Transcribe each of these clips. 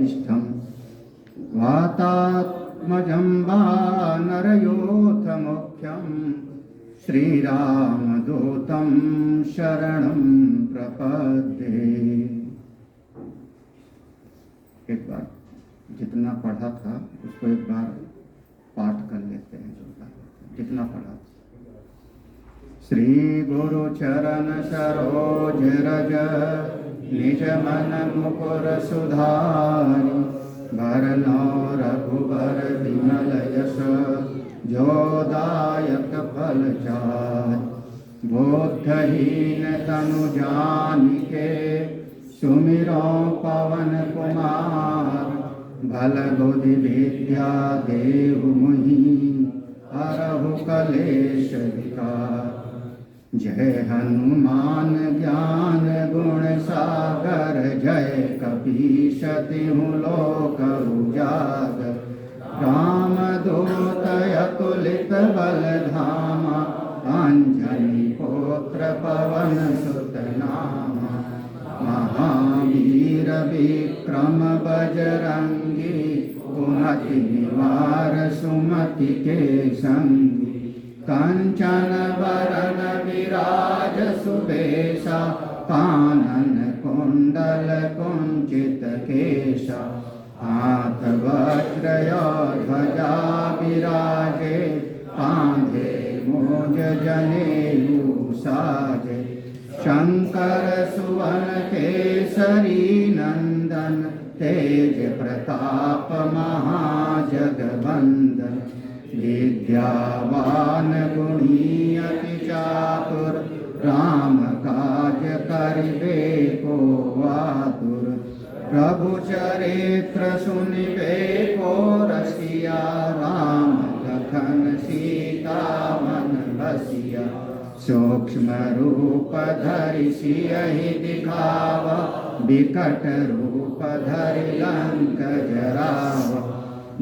इष्टं वातात्मजं वानरयोऽथ मुख्यं श्रीरामदूतं शरणं प्रपद्ये। एक बार जितना पढ़ा था उसको एक बार पाठ कर लेते हैं, जितना पढ़ा। श्री गुरु चरण सरोज रज निज मन मुकुर सुधारि भरनो रघुबर विमल यश जोदायक फल चारि। बोधहीन तनु जानिके सुमिरो पवन कुमार भल बुद्धि विद्या देहु मुहि हरहु कलेश विकार। जय हनुमान ज्ञान गुण सागर जय कपीश तिहु लोक उजागर। रामदूत अतुलित बल धामा अंजनी पुत्र पवन सुत नामा। महावीर विक्रम बजरंगी कुमति निवार सुमति के संगी। कंचन बरन विराज सुबेशा कानन कुंडल कुंचित केशा। हाथ वज्र ध्वजा विराजे कांधे मूज जनेऊ साजे। शंकर सुवन केसरी नंदन तेज प्रताप महाजगवंदन। विद्यावान गुणी अति चातुर राम काज करिबे को आतुर। प्रभु चरित्र सुनिबे को रसिया राम लखन सीता मन बसिया। सूक्ष्म रूप धरि सियहि दिखावा विकट रूप धरि लंक जरावा।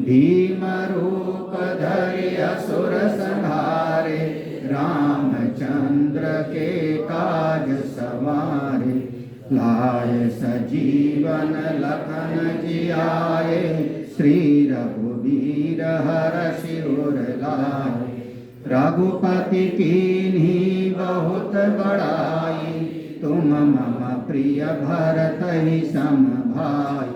भीम रूप धरि असुर संहारे रामचंद्र के काज सवारे। लाए सजीवन लखन जियाए श्री रघुवीर हरषि उर लाए। रघुपति कीन्ही बहुत बड़ाई तुम मम प्रिय भरतहि सम भाई।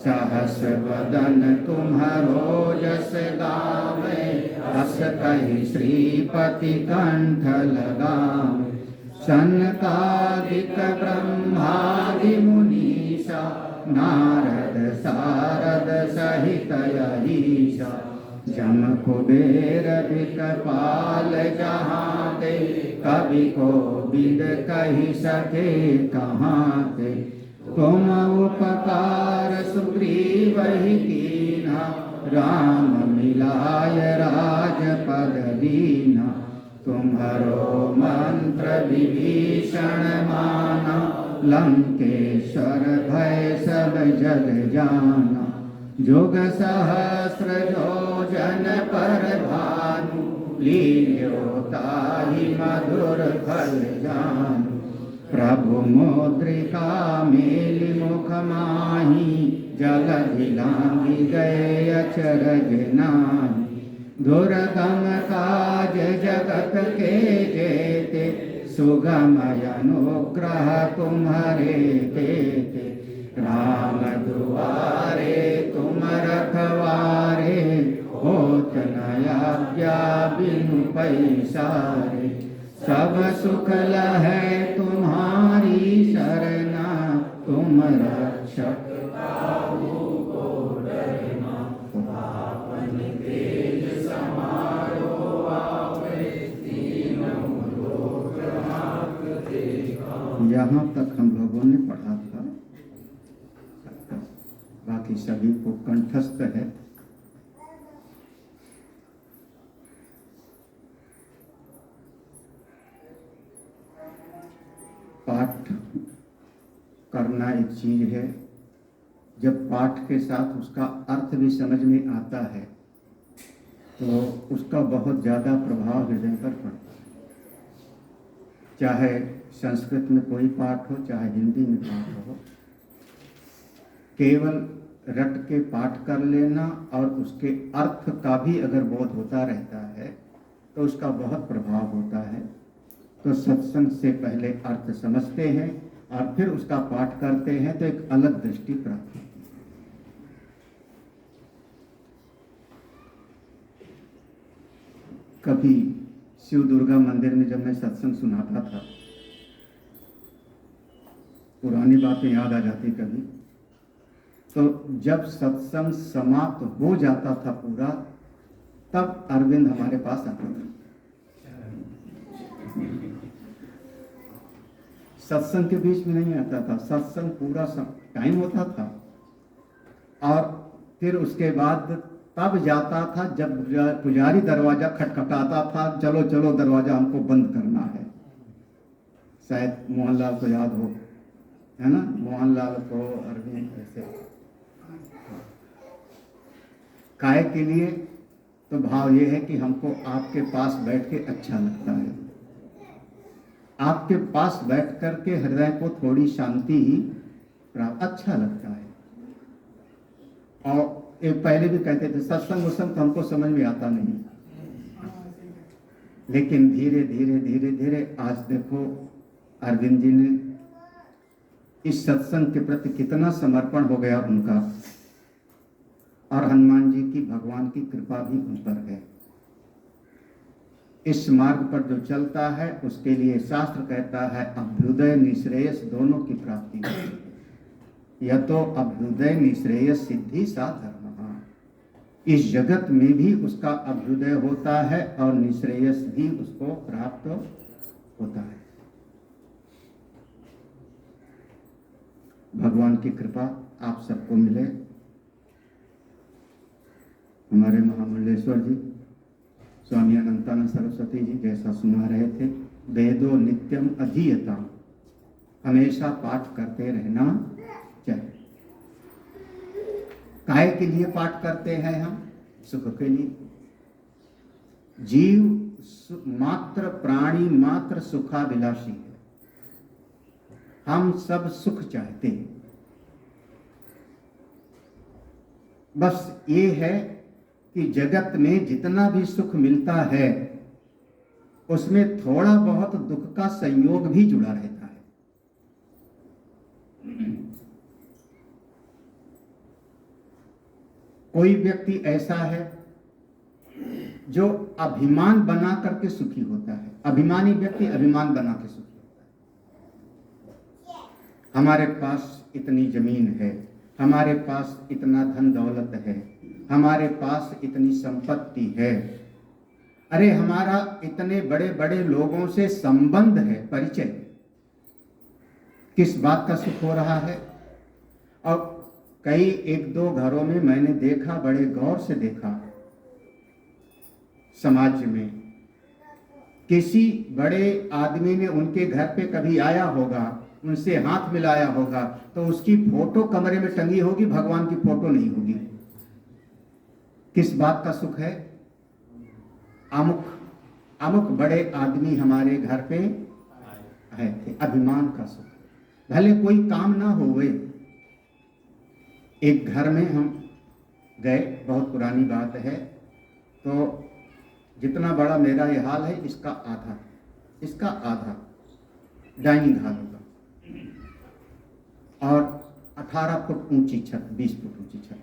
सहस वदन तुम्हरो जस गावे अस कहि श्रीपति कंठ लगावे। सनकादिक ब्रह्मादि मुनीसा नारद सारद सहित अहीसा। जम कुबेर दिक्पाल जहाँ ते कवि कोविद कहि सके कहाँ ते। तुम उपकार सुग्रीवहि कीन्हा राम मिलाय राजपद दीन्हा। तुम्हरो मंत्र विभीषण माना लंकेश्वर भय सब जग जाना। जुग सहस्र योजन पर भानु लील्यो ताहि मधुर फल जानु। प्रभु मुद्रिका मेलि मुख माहि जगति लांघि गए अचरज नाहि। दुर्गम काज जगत के जेते सुगम अनुग्रह तुम्हारे तेते। राम दुआरे तुम रखवारे होत न आज्ञा बिनु पैसारे। सब सुख लहै तुम्हारी शरणा तुम रक्षक काहू को डरना। आपन तेज समारो आपे तीनों लोक हाँकते काहू। यहाँ तक हम लोगों ने पढ़ा था, बाकी सभी को कंठस्थ है। पाठ करना एक चीज है, जब पाठ के साथ उसका अर्थ भी समझ में आता है तो उसका बहुत ज़्यादा प्रभाव हृदय पर पड़ता है। चाहे संस्कृत में कोई पाठ हो, चाहे हिंदी में पाठ हो, केवल रट के पाठ कर लेना और उसके अर्थ का भी अगर बोध होता रहता है तो उसका बहुत प्रभाव होता है। तो सत्संग से पहले अर्थ समझते हैं और फिर उसका पाठ करते हैं तो एक अलग दृष्टि प्राप्त होती है। कभी शिव दुर्गा मंदिर में जब मैं सत्संग सुनाता था, पुरानी बातें याद आ जाती कभी, तो जब सत्संग समाप्त हो जाता था पूरा, तब अरविंद हमारे पास आता था। सत्संग के बीच में नहीं आता था, सत्संग पूरा टाइम होता था और फिर उसके बाद तब जाता था जब पुजारी दरवाजा खटखटाता था, चलो चलो दरवाजा हमको बंद करना है। शायद मोहनलाल को याद हो, है ना, मोहनलाल को अरविंद ऐसे काय के लिए। तो भाव ये है कि हमको आपके पास बैठ के अच्छा लगता है, आपके पास बैठ कर के हृदय को थोड़ी शांति ही प्राप्त अच्छा लगता है। और एक पहले भी कहते थे सत्संग वत्संग तो हमको समझ में आता नहीं, लेकिन धीरे धीरे धीरे धीरे आज देखो अरविंद जी ने इस सत्संग के प्रति कितना समर्पण हो गया उनका, और हनुमान जी की भगवान की कृपा भी उन पर है। इस मार्ग पर जो चलता है उसके लिए शास्त्र कहता है अभ्युदय निश्रेयस दोनों की प्राप्ति होती है। यह तो अभ्युदय निश्रेयस सिद्धि सा धर्म, इस जगत में भी उसका अभ्युदय होता है और निश्रेयस भी उसको प्राप्त होता है। भगवान की कृपा आप सबको मिले। हमारे महामंडलेश्वर जी स्वामी अनंतानंद सरस्वती जी जैसा सुना रहे थे, वेदो नित्यम अधीयता, हमेशा पाठ करते रहना चाहिए। काहे के लिए पाठ करते हैं हम? सुख के लिए। जीव मात्र प्राणी मात्र सुखाभिलाषी है, हम सब सुख चाहते हैं। बस ये है कि जगत में जितना भी सुख मिलता है उसमें थोड़ा बहुत दुख का संयोग भी जुड़ा रहता है। कोई व्यक्ति ऐसा है जो अभिमान बना करके सुखी होता है, अभिमानी व्यक्ति अभिमान बना के सुखी होता है। हमारे पास इतनी जमीन है, हमारे पास इतना धन दौलत है, हमारे पास इतनी संपत्ति है, अरे हमारा इतने बड़े बड़े लोगों से संबंध है, परिचय, किस बात का सुख हो रहा है? और कई एक दो घरों में मैंने देखा, बड़े गौर से देखा, समाज में किसी बड़े आदमी ने उनके घर पे कभी आया होगा, उनसे हाथ मिलाया होगा, तो उसकी फोटो कमरे में टंगी होगी, भगवान की फोटो नहीं होगी। किस बात का सुख है? अमुक अमुक बड़े आदमी हमारे घर पे आए थे, अभिमान का सुख। भले कोई काम ना होवे। एक घर में हम गए, बहुत पुरानी बात है, तो जितना बड़ा मेरा ये हाल है इसका आधा डाइनिंग हॉल होगा, और 18 फुट ऊंची छत, 20 फुट ऊंची छत,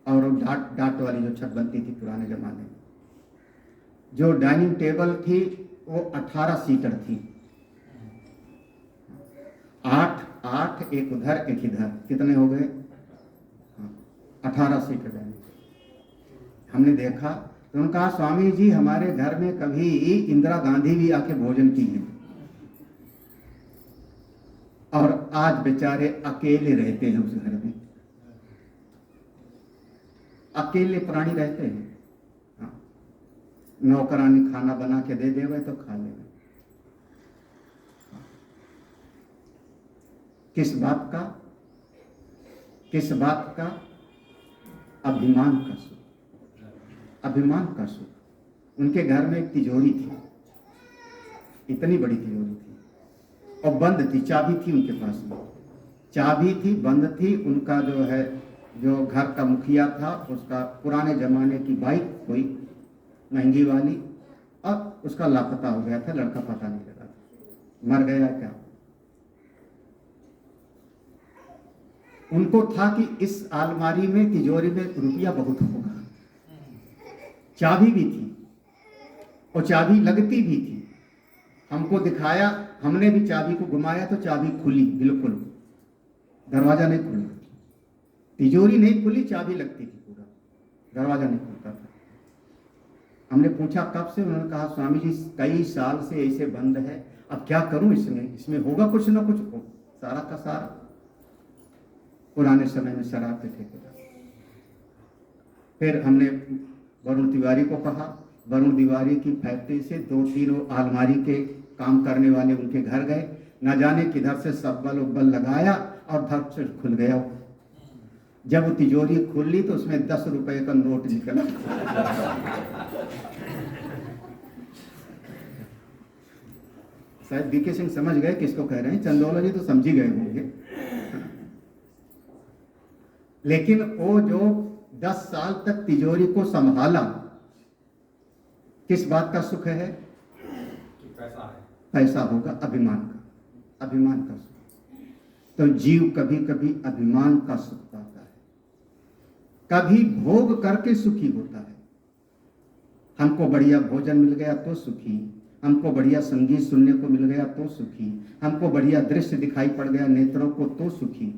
और डाट वाली जो छत बनती थी पुराने जमाने में, जो डाइनिंग टेबल थी वो 18 सीटर थी, 8 एक उधर एक इधर, कितने हो गए? 18 सीटर डाइनिंग। हमने देखा तो उन्होंने कहा स्वामी जी हमारे घर में कभी इंदिरा गांधी भी आके भोजन की है, और आज बेचारे अकेले रहते हैं उस घर में, अकेले प्राणी रहते हैं। हाँ, नौकरानी खाना बना के दे देवे तो खा लेवे। किस बात का? किस बात का? अभिमान का सुख, अभिमान का सुख। उनके घर में एक तिजोरी थी, इतनी बड़ी तिजोरी थी, और बंद थी, चाबी थी उनके पास में, चाबी थी, बंद थी। उनका जो है जो घर का मुखिया था, उसका पुराने जमाने की बाइक कोई महंगी वाली, अब उसका लापता हो गया था, लड़का पता नहीं लगा, मर गया क्या। उनको था कि इस अलमारी में, तिजोरी में रुपया बहुत होगा, चाबी भी थी और चाबी लगती भी थी। हमको दिखाया, हमने भी चाबी को घुमाया तो चाबी खुली, बिल्कुल दरवाजा नहीं खुला, तिजोरी नहीं खुली, चाबी लगती थी, पूरा दरवाजा नहीं खुलता था। हमने पूछा कब से, उन्होंने कहा स्वामी जी कई साल से ऐसे बंद है, अब क्या करूं, इसमें होगा कुछ ना कुछ हो। सारा का सारा पुराने समय में शराब के ठेकेदार। फिर हमने वरुण तिवारी को कहा, वरुण तिवारी की फैक्ट्री से 2-3 अलमारी के काम करने वाले उनके घर गए, न जाने किधर से सब्बल उब्बल लगाया और धड़ से खुल गया। जब वो तिजोरी खुली तो उसमें 10 रुपए का नोट निकला। शायद बीके सिंह समझ गए किसको कह रहे हैं, चंदौला जी तो समझ ही गए होंगे। लेकिन वो जो 10 साल तक तिजोरी को संभाला, किस बात का सुख है? पैसा है, पैसा होगा, अभिमान का, अभिमान का सुख। तो जीव कभी कभी अभिमान का सुख पाता है, कभी भोग करके सुखी होता है। हमको बढ़िया भोजन मिल गया तो सुखी, हमको बढ़िया संगीत सुनने को मिल गया तो सुखी, हमको बढ़िया दृश्य दिखाई पड़ गया नेत्रों को तो सुखी।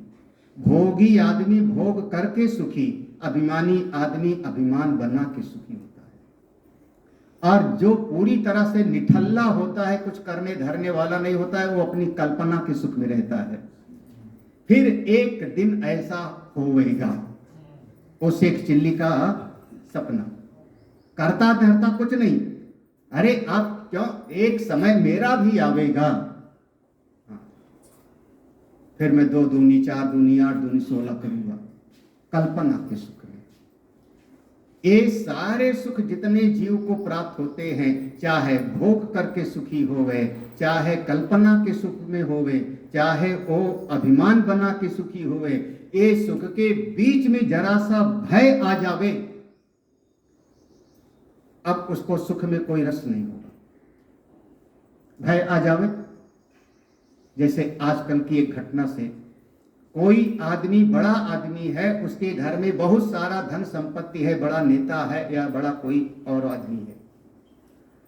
भोगी आदमी भोग करके सुखी, अभिमानी आदमी अभिमान बना के सुखी होता है। और जो पूरी तरह से निठल्ला होता है, कुछ करने धरने वाला नहीं होता है, वो अपनी कल्पना के सुख में रहता है। फिर एक दिन ऐसा होएगा, वो शेख चिल्ली का सपना, करता धरता कुछ नहीं, अरे आप क्यों, एक समय मेरा भी आवेगा। फिर मैं 2 दूनी 4 दूनी 8 दूनी 16 करूंगा, कल्पना के सुख में। ये सारे सुख जितने जीव को प्राप्त होते हैं, चाहे भोग करके सुखी होवे, चाहे कल्पना के सुख में होवे, चाहे वो अभिमान बना के सुखी होवे, ये सुख के बीच में जरा सा भय आ जावे, अब उसको सुख में कोई रस नहीं होगा। भय आ जावे, जैसे आजकल की एक घटना से, कोई आदमी बड़ा आदमी है, उसके घर में बहुत सारा धन संपत्ति है, बड़ा नेता है या बड़ा कोई और आदमी है,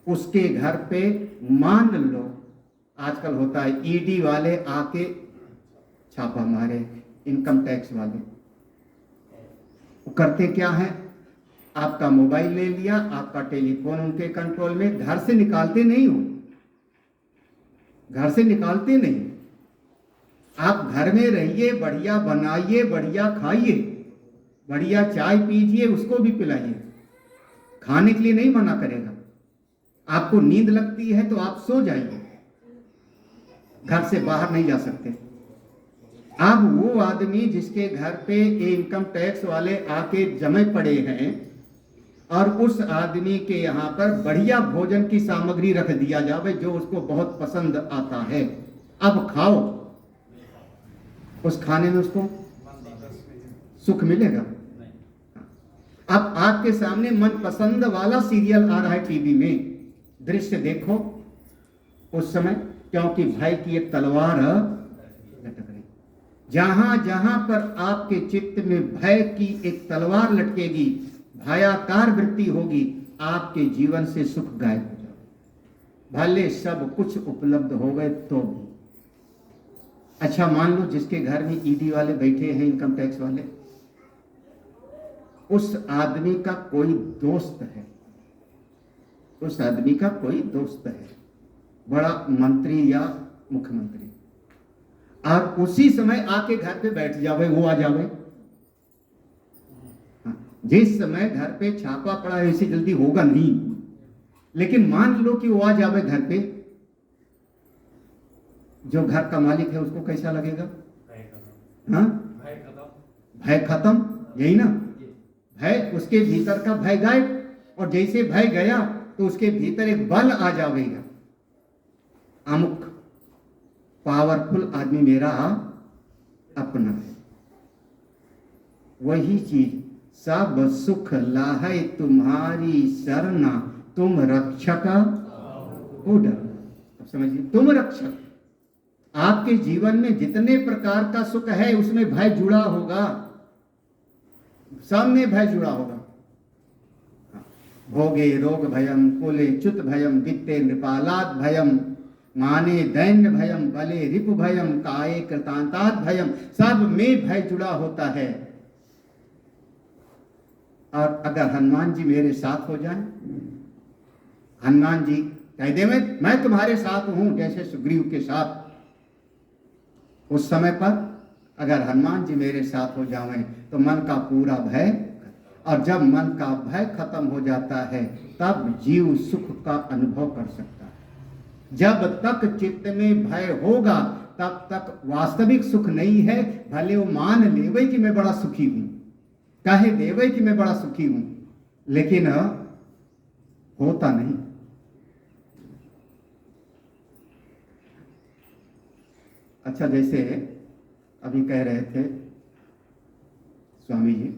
उसके घर पे मान लो आजकल होता है ईडी वाले आके छापा मारे, इनकम टैक्स वाले। वो करते क्या है, आपका मोबाइल ले लिया, आपका टेलीफोन उनके कंट्रोल में, घर से निकालते नहीं हो, घर से निकालते नहीं, आप घर में रहिए, बढ़िया बनाइए, बढ़िया खाइए, बढ़िया चाय पीजिए, उसको भी पिलाइए, खाने के लिए नहीं मना करेगा। आपको नींद लगती है तो आप सो जाइए, घर से बाहर नहीं जा सकते। अब वो आदमी जिसके घर पे इनकम टैक्स वाले आके जमे पड़े हैं और उस आदमी के यहाँ पर बढ़िया भोजन की सामग्री रख दिया जावे जो उसको बहुत पसंद आता है, अब खाओ, उस खाने में उसको सुख मिलेगा? अब आपके सामने मनपसंद वाला सीरियल आ रहा है टीवी में, दृश्य देखो उस समय, क्योंकि भय की एक तलवार लटक रही। जहां जहां पर आपके चित्त में भय की एक तलवार लटकेगी, भयाकार वृत्ति होगी, आपके जीवन से सुख गायब हो जाएगा, भले सब कुछ उपलब्ध हो गए तो भी। अच्छा मान लो जिसके घर में ईडी वाले बैठे हैं, इनकम टैक्स वाले, उस आदमी का कोई दोस्त है, उस आदमी का कोई दोस्त है, बड़ा मंत्री या मुख्यमंत्री, और उसी समय आके घर पे बैठ जावे, वो आ जावे। जिस समय घर पे छापा पड़ा है ऐसे जल्दी होगा नहीं, लेकिन मान लो कि वो आ जावे घर पे, जो घर का मालिक है उसको कैसा लगेगा? हाँ, भय खत्म, यही ना, भय, उसके भीतर का भय गायब, और जैसे भय गया तो उसके भीतर एक बल आ जाएगा, अमुक पावरफुल आदमी मेरा अपना है। वही चीज, सब सुख लाहै तुम्हारी सरना, तुम रक्षक हो डर। अब समझिए, तुम रक्षक। आपके जीवन में जितने प्रकार का सुख है उसमें भय जुड़ा होगा, सब में भय जुड़ा होगा। भोगे रोग भयम, कुले च्युत भयम, वित्ते नृपालाद भयम, माने दैन्य भयम, बले रिपु भयम, काये कृतांताद भयम, सब में भय जुड़ा होता है। और अगर हनुमान जी मेरे साथ हो जाए, हनुमान जी कह दे मैं तुम्हारे साथ हूं, जैसे सुग्रीव के साथ, उस समय पर अगर हनुमान जी मेरे साथ हो जाएं तो मन का पूरा भय, और जब मन का भय खत्म हो जाता है तब जीव सुख का अनुभव कर सकता है। जब तक चित्त में भय होगा तब तक वास्तविक सुख नहीं है। भले वो मान लेवे कि मैं बड़ा सुखी हूं, कहे देवे कि मैं बड़ा सुखी हूं, लेकिन होता नहीं। अच्छा, जैसे अभी कह रहे थे स्वामी जी,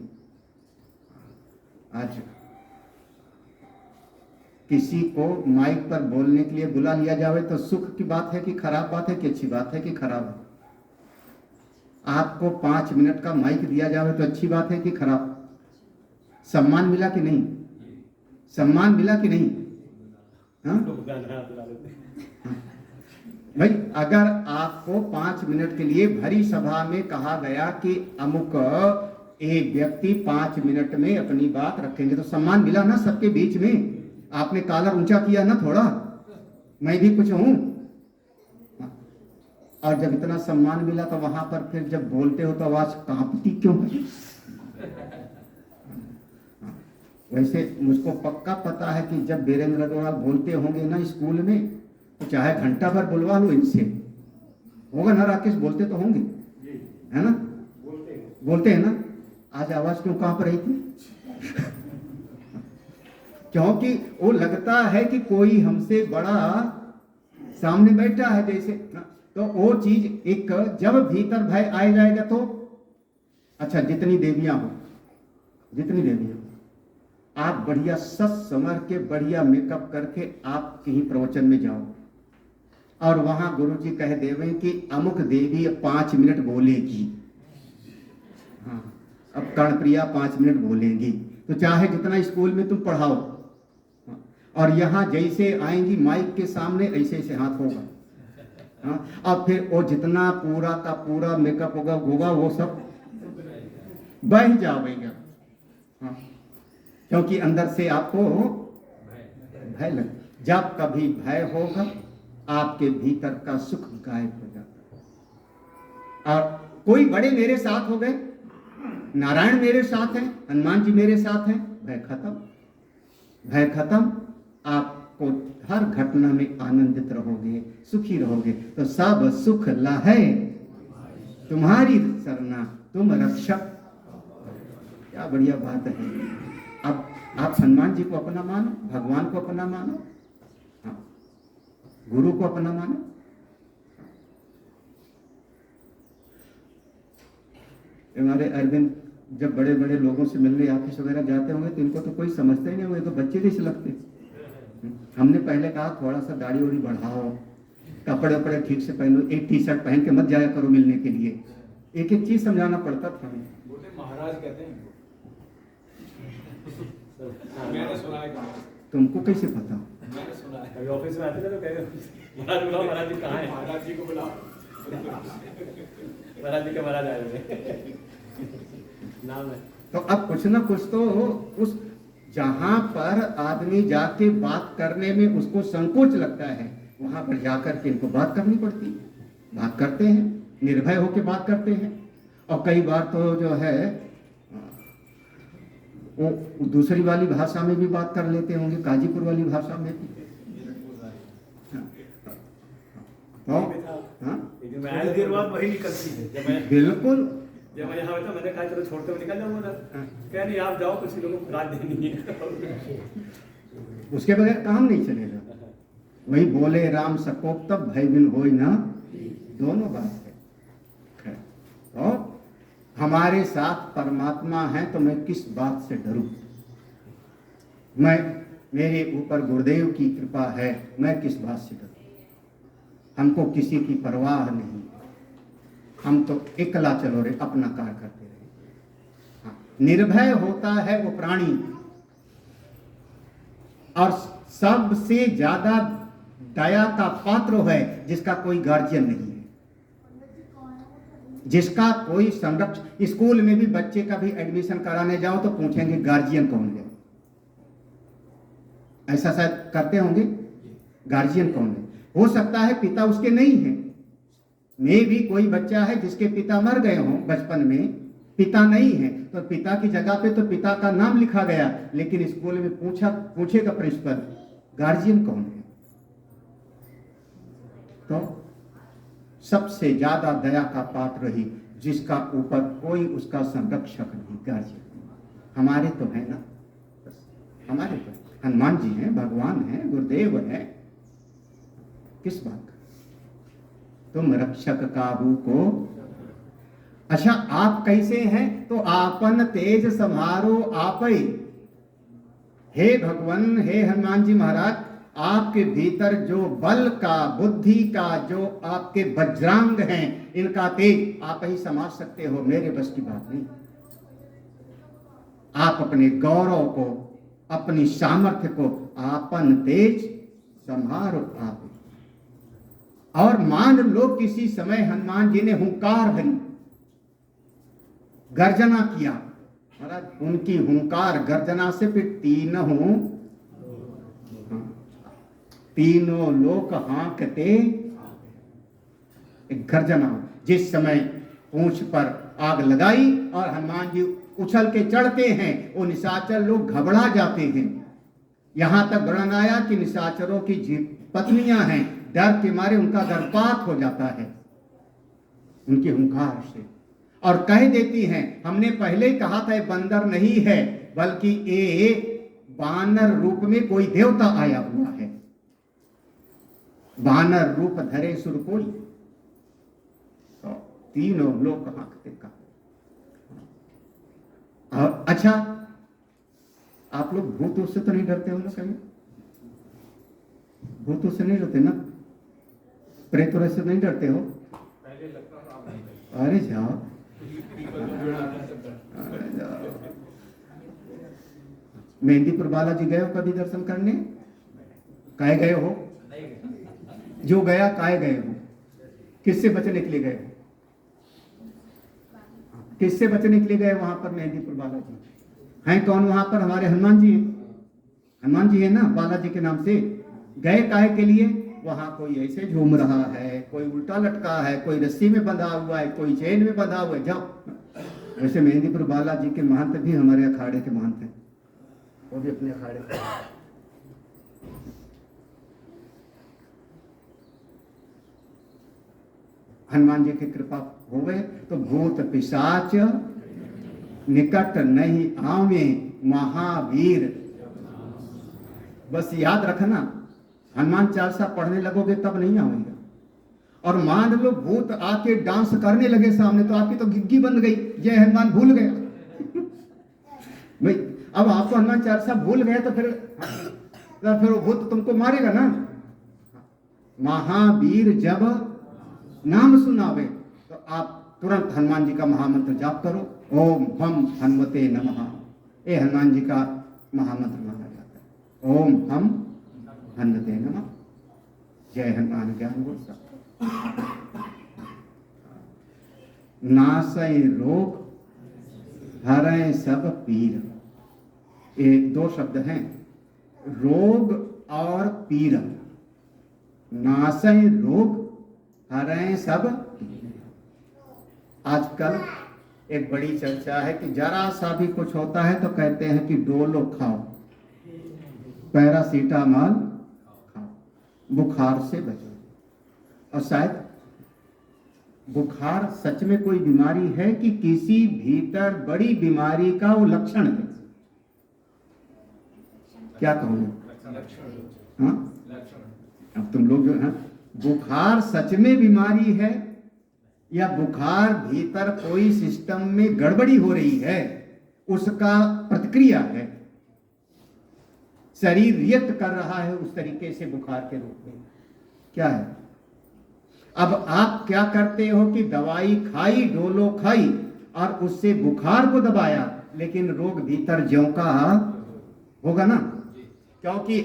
आज किसी को माइक पर बोलने के लिए बुला लिया जाए तो सुख की बात है कि खराब बात है, कि अच्छी बात है कि खराब है? आपको 5 मिनट का माइक दिया जाए तो अच्छी बात है कि खराब? सम्मान मिला कि नहीं? सम्मान मिला कि नहीं? हाँ भाई, अगर आपको 5 मिनट के लिए भरी सभा में कहा गया कि अमुक एक व्यक्ति 5 मिनट में अपनी बात रखेंगे, तो सम्मान मिला ना सबके बीच में? आपने कॉलर ऊंचा किया ना थोड़ा, मैं भी कुछ हूं। और जब इतना सम्मान मिला तो वहां पर फिर जब बोलते हो तो आवाज कांपती क्यों है? वैसे मुझको पक्का पता है कि जब वीरेंद्र अग्रवाल बोलते होंगे ना स्कूल में, तो चाहे घंटा भर बुलवा लो इनसे, होगा ना राकेश? बोलते तो होंगे, है ना? बोलते हैं ना? आज आवाज क्यों कांप रही थी? क्योंकि वो लगता है कि कोई हमसे बड़ा सामने बैठा है जैसे। तो वो चीज एक, जब भीतर भय आ जाएगा तो अच्छा, जितनी देवियां हो, जितनी देवियां हो, आप बढ़िया सच समर के बढ़िया मेकअप करके आप कहीं प्रवचन में जाओ और वहां गुरुजी कह देवे कि अमुक देवी 5 मिनट बोलेगी, हाँ अब कर्णप्रिया 5 मिनट बोलेंगी, तो चाहे जितना स्कूल में तुम पढ़ाओ, और यहाँ जैसे आएंगी माइक के सामने ऐसे ऐसे हाथ होगा, हाँ, और फिर वो जितना पूरा का पूरा मेकअप होगा वो सब बह जाएगा, हाँ, क्योंकि अंदर से आपको भय लगे। जब कभी भय होगा आपके भीतर का सुख गायब हो जाता है। और कोई बड़े मेरे साथ हो गए, नारायण मेरे साथ हैं, हनुमान जी मेरे साथ हैं, भय खत्म, भय खत्म। आपको हर घटना में आनंदित रहोगे, सुखी रहोगे। तो सब सुख लाहै तुम्हारी सरना, तुम रक्षक। क्या बढ़िया बात है। अब आप हनुमान जी को अपना मानो, भगवान को अपना मानो, हाँ, गुरु को अपना मानो। हमारे अरविंद जब बड़े बड़े लोगों से मिलने ऑफिस वगैरह जाते होंगे तो इनको तो कोई समझते ही नहीं, वो तो बच्चे जैसे लगते। हमने पहले कहा थोड़ा सा दाढ़ी उड़ी बढ़ाओ, कपड़े वपड़े ठीक से पहनो, एक टी शर्ट पहन के मत जाया करो मिलने के लिए। एक एक चीज समझाना पड़ता था हमें। महाराज कहते हैं, मैंने सुना है। तुमको कैसे पता? मैंने सुना है, कभी ऑफिस में आते थे तो कह रहे महाराज बुलाओ, महाराज जी कहाँ है? महाराज जी को बुलाओ। महाराज जी के महाराज आए हुए नाम है। तो अब कुछ ना कुछ तो उस, जहां पर आदमी जाके बात करने में उसको संकोच लगता है, वहां पर जाकर के इनको बात करनी पड़ती। बात करते हैं, निर्भय होकर बात करते हैं। और कई बार तो जो है वो दूसरी वाली भाषा में भी बात कर लेते होंगे, काजीपुर वाली भाषा में भी। देर बाद वही निकलती है। बिल्कुल, जब मैं यहाँ बैठा मैंने कहा चलो छोड़ते हुए निकल जाऊंगा उधर, कह नहीं आप जाओ, कुछ लोगों को रात देनी है। उसके बगैर काम नहीं चलेगा। वही बोले राम सकोप तब भय बिन होई ना, दोनों बात है। और हमारे साथ परमात्मा है तो मैं किस बात से डरूं? मेरे ऊपर गुरुदेव की कृपा है, मैं किस बात से डरूं? हमको किसी की परवाह नहीं, हम तो एकला चलो रे, अपना कार्य करते रहे। हाँ, निर्भय होता है वो प्राणी, और सबसे ज्यादा दया का पात्र है जिसका कोई गार्जियन नहीं है, जिसका कोई संरक्षण। स्कूल में भी बच्चे का भी एडमिशन कराने जाओ तो पूछेंगे गार्जियन कौन है, ऐसा शायद करते होंगे, गार्जियन कौन है। हो सकता है पिता उसके नहीं है, में भी कोई बच्चा है जिसके पिता मर गए हों बचपन में, पिता नहीं है, तो पिता की जगह पे तो पिता का नाम लिखा गया, लेकिन स्कूल में पूछेगा प्रिंसिपल गार्जियन कौन है। तो सबसे ज्यादा दया का पात्र ही जिसका ऊपर कोई उसका संरक्षक नहीं, गार्जियन। हमारे तो है ना, हमारे तो हनुमान जी हैं, भगवान हैं, गुरुदेव हैं, किस बात का? तुम रक्षक काबू को। अच्छा, आप कैसे हैं? तो आपन तेज समारो आप ही। हे भगवान, हे हनुमान जी महाराज, आपके भीतर जो बल का, बुद्धि का, जो आपके वज्रांग हैं, इनका तेज आप ही समाज सकते हो, मेरे बस की बात नहीं। आप अपने गौरव को, अपनी सामर्थ्य को आपन तेज संभारो आप। और मान लो किसी समय हनुमान जी ने हुंकार भरी, गर्जना किया, महाराज उनकी हुंकार गर्जना से फिर तीनों लोक हाँकते। एक गर्जना, जिस समय पूंछ पर आग लगाई और हनुमान जी उछल के चढ़ते हैं, वो निशाचर लोग घबरा जाते हैं। यहां तक वर्णन आया कि निशाचरों की पत्नियां हैं, डर के मारे उनका गर्भपात हो जाता है उनकी हुंकार से, और कह देती हैं हमने पहले ही कहा था ये बंदर नहीं है बल्कि ये वानर रूप में कोई देवता आया हुआ है, वानर रूप धरे सुर कोई। तो तीनों लोग हाँकते का। और अच्छा, आप लोग भूतों से तो नहीं डरते हो ना? कहीं भूतों से नहीं डरते ना? प्रेतों से नहीं डरते हो? अरे जाओ, मेहंदीपुर बालाजी गए हो कभी दर्शन करने? काहे गए हो? जो गया काहे गए हो? किससे बचने के लिए गए हो? किससे बचने के लिए गए वहां पर मेहंदीपुर बालाजी? हैं कौन वहां पर? हमारे हनुमान जी हैं, हनुमान जी है ना, बालाजी के नाम से। गए काहे के लिए? वहां कोई ऐसे झूम रहा है, कोई उल्टा लटका है, कोई रस्सी में बंधा हुआ है, कोई चेन में बंधा हुआ है, जाओ। वैसे मेहंदीपुर बालाजी के महंत भी हमारे अखाड़े के महंत हैं, वो भी अपने अखाड़े के। हनुमान जी की कृपा हो गए तो भूत पिशाच निकट नहीं आवे महावीर। बस याद रखना, हनुमान चालीसा पढ़ने लगोगे तब नहीं आवेगा। और मान लो भूत आके डांस करने लगे सामने, तो आपकी तो गिग्गी बन गई, जय हनुमान भूल गया। भाई अब आपको हनुमान चालीसा भूल गए तो फिर वो भूत तुमको मारेगा ना। महावीर जब नाम सुनावे तो आप तुरंत हनुमान जी का महामंत्र जाप करो, ओम हम हनुमते नमः। ये हनुमान जी का महामंत्र माना जाता है, ओम हम हनुमते नमः। जय हनुमान ज्ञान गुण सब नासै रोग हरै सब पीर। ये दो शब्द हैं, रोग और पीर। नासै रोग हरै सब। आजकल एक बड़ी चर्चा है कि जरा सा भी कुछ होता है तो कहते हैं कि डोलो खाओ, पैरासीटामॉल खाओ, बुखार से बचो। और शायद बुखार सच में कोई बीमारी है कि किसी भीतर बड़ी बीमारी का वो लक्षण है? क्या कहूँगा? हाँ, अब तुम लोग जो है, बुखार सच में बीमारी है या बुखार भीतर कोई सिस्टम में गड़बड़ी हो रही है, उसका प्रतिक्रिया है। शरीर रिएक्ट कर रहा है उस तरीके से बुखार के रूप में। क्या है? अब आप क्या करते हो कि दवाई खाई, डोलो खाई और उससे बुखार को दबाया, लेकिन रोग भीतर ज्यों का होगा ना, क्योंकि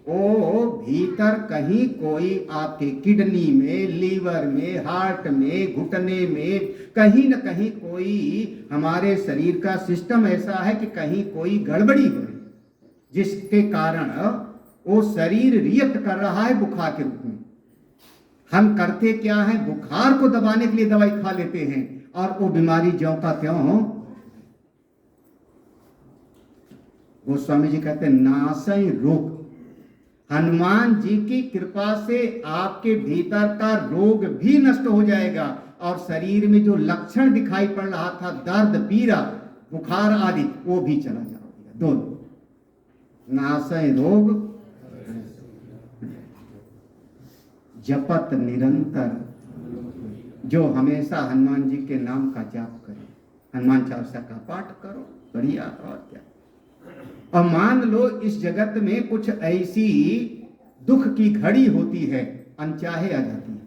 वो भीतर कहीं कोई आपके किडनी में, लीवर में, हार्ट में, घुटने में, कहीं न कहीं कोई हमारे शरीर का सिस्टम ऐसा है कि कहीं कोई गड़बड़ी हो रही, जिसके कारण वो शरीर रिएक्ट कर रहा है बुखार के रूप में। हम करते क्या है? बुखार को दबाने के लिए दवाई खा लेते हैं और वो बीमारी ज्यों का त्यों हो। गोस्वामी जी कहते हैं नासई रोग। हनुमान जी की कृपा से आपके भीतर का रोग भी नष्ट हो जाएगा और शरीर में जो लक्षण दिखाई पड़ रहा था, दर्द, पीड़ा, बुखार आदि, वो भी चला जाएगा। दोनों नासय रोग जपत निरंतर, जो हमेशा हनुमान जी के नाम का जाप करे, हनुमान चालीसा का पाठ करो, बढ़िया। और क्या? और मान लो इस जगत में कुछ ऐसी दुख की घड़ी होती है, अनचाहे आ जाती है।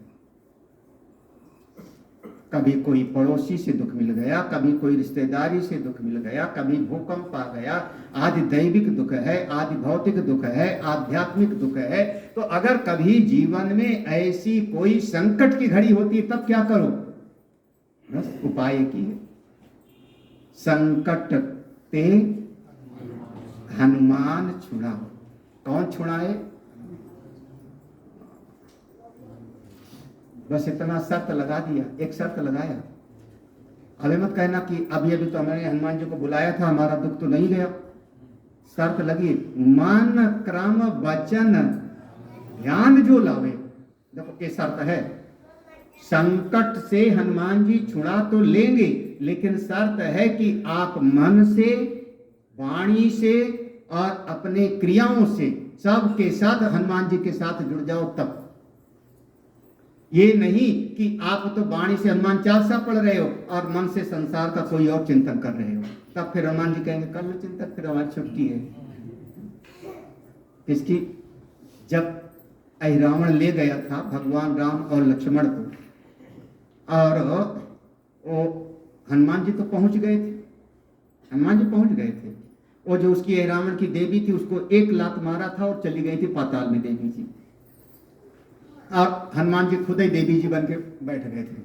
कभी कोई पड़ोसी से दुख मिल गया, कभी कोई रिश्तेदारी से दुख मिल गया, कभी भूकंप आ गया, आदि दैविक दुख है, आदि भौतिक दुख है, आध्यात्मिक दुख है। तो अगर कभी जीवन में ऐसी कोई संकट की घड़ी होती है, तब क्या करो? बस उपाय की है, संकट ते हनुमान छुड़ाओ। कौन छुड़ाए? बस इतना शर्त लगा दिया, एक शर्त लगाया। अभी मत कहना कि अभी अभी तो हमने हनुमान जी को बुलाया था, हमारा दुख तो नहीं गया। शर्त लगी, मन क्रम वचन ध्यान जो लावे। देखो ये शर्त है, संकट से हनुमान जी छुड़ा तो लेंगे, लेकिन शर्त है कि आप मन से, वाणी से और अपने क्रियाओं से सबके साथ हनुमान जी के साथ जुड़ जाओ। तब ये नहीं कि आप तो वाणी से हनुमान चालीसा पढ़ रहे हो और मन से संसार का कोई और चिंतन कर रहे हो, तब फिर हनुमान जी कहेंगे कर लो चिंतन, फिर हमारी छुट्टी है। इसकी जब रावण ले गया था भगवान राम और लक्ष्मण को, और वो हनुमान जी तो पहुंच गए थे, हनुमान जी पहुंच गए थे। वो जो उसकी रावण की देवी थी, उसको एक लात मारा था और चली गई थी पाताल में देवी जी, और हनुमान जी खुद ही देवी जी बन के बैठ गए थे।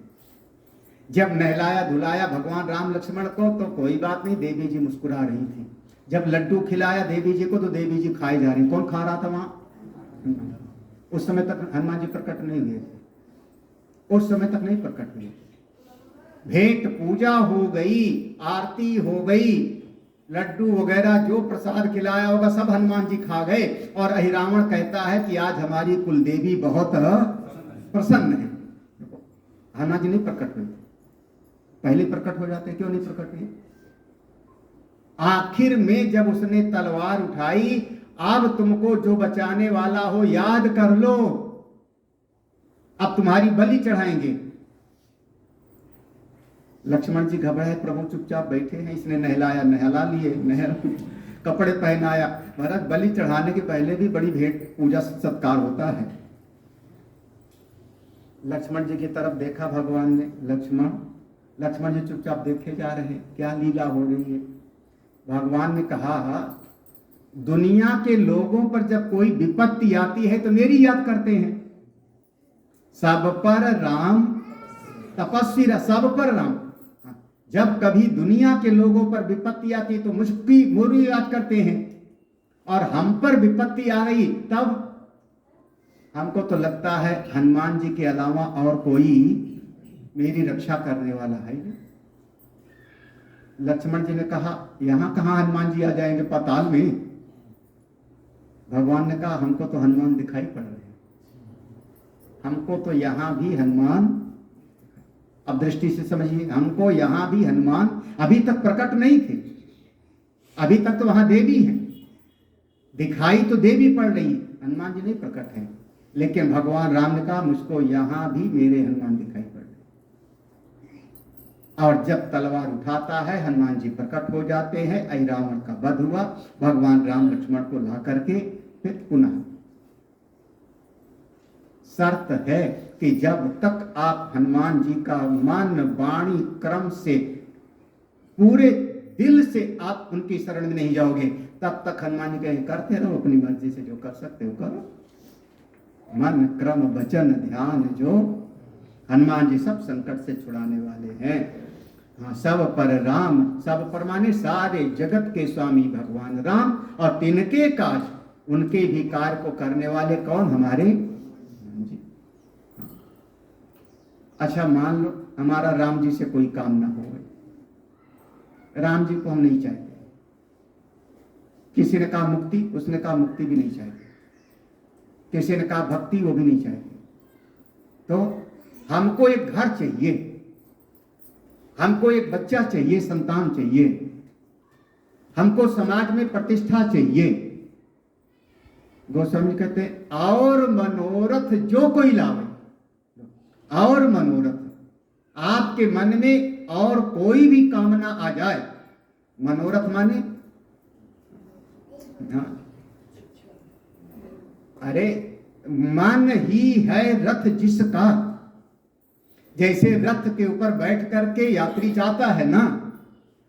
जब नहलाया धुलाया भगवान राम लक्ष्मण को, तो कोई बात नहीं, देवी जी मुस्कुरा रही थी। जब लड्डू खिलाया देवी जी को, तो देवी जी खाए जा रही। कौन खा रहा था वहां? उस समय तक हनुमान जी प्रकट नहीं हुए थे, उस समय तक नहीं प्रकट हुए। भेंट पूजा हो गई, आरती हो गई, लड्डू वगैरह जो प्रसाद खिलाया होगा सब हनुमान जी खा गए, और अहिरावण कहता है कि आज हमारी कुल देवी बहुत प्रसन्न है। हनुमान जी नहीं प्रकट हुए, पहले प्रकट हो जाते, क्यों नहीं प्रकट हुए? आखिर में जब उसने तलवार उठाई, अब तुमको जो बचाने वाला हो याद कर लो, अब तुम्हारी बलि चढ़ाएंगे। लक्ष्मण जी घबराए, प्रभु चुपचाप बैठे हैं, इसने नहलाया, नहला लिए, कपड़े पहनाया। महाराज बलि चढ़ाने के पहले भी बड़ी भेंट पूजा सत्कार होता है। लक्ष्मण जी की तरफ देखा भगवान ने, लक्ष्मण जी चुपचाप देखे जा रहे, क्या लीला हो रही है। भगवान ने कहा, दुनिया के लोगों पर जब कोई विपत्ति आती है तो मेरी याद करते हैं। सब पर राम तपस्वी, सब पर राम। जब कभी दुनिया के लोगों पर विपत्ति आती है तो मुझे याद करते हैं, और हम पर विपत्ति आ गई तब हमको तो लगता है हनुमान जी के अलावा और कोई मेरी रक्षा करने वाला है। लक्ष्मण जी ने कहा, यहां कहां हनुमान जी आ जाएंगे, पाताल में। भगवान ने कहा, हमको तो हनुमान दिखाई पड़ रहे हैं, हमको तो यहां भी हनुमान, अब दृष्टि से समझिए, हमको यहां भी हनुमान अभी तक प्रकट नहीं थे, अभी तक तो वहां देवी हैं, दिखाई तो देवी पड़ रही, हनुमान जी नहीं प्रकट हैं। लेकिन भगवान राम ने कहा, मुझको यहां भी मेरे हनुमान दिखाई पड़ रहे। और जब तलवार उठाता है हनुमान जी प्रकट हो जाते हैं, ऐ रावण का वध हुआ, भगवान राम लक्ष्मण को ला करके फिर पुनः शर्त है कि जब तक आप हनुमान जी का मन वाणी क्रम से पूरे दिल से आप उनकी शरण में नहीं जाओगे, तब तक हनुमान जी कहें करते रहो अपनी मर्जी से, जो कर सकते हो करो। मन क्रम वचन ध्यान जो हनुमान जी सब संकट से छुड़ाने वाले हैं। हाँ, सब पर राम, सब पर माने सारे जगत के स्वामी भगवान राम, और तिनके काज उनके भी कार्य को करने वाले कौन? हमारे राम जी। अच्छा मान लो हमारा राम जी से कोई काम ना हो, राम जी को हम नहीं चाहते। किसी ने कहा मुक्ति, उसने कहा मुक्ति भी नहीं चाहते। किसी ने कहा भक्ति, वो भी नहीं चाहते। तो हमको एक घर चाहिए, हमको एक बच्चा चाहिए, संतान चाहिए, हमको समाज में प्रतिष्ठा चाहिए। गोस्वामी कहते और मनोरथ जो कोई लावे, और मनोरथ आपके मन में और कोई भी कामना आ जाए, मनोरथ माने हाँ, अरे मन ही है रथ जिसका, जैसे रथ के ऊपर बैठ करके यात्री जाता है ना,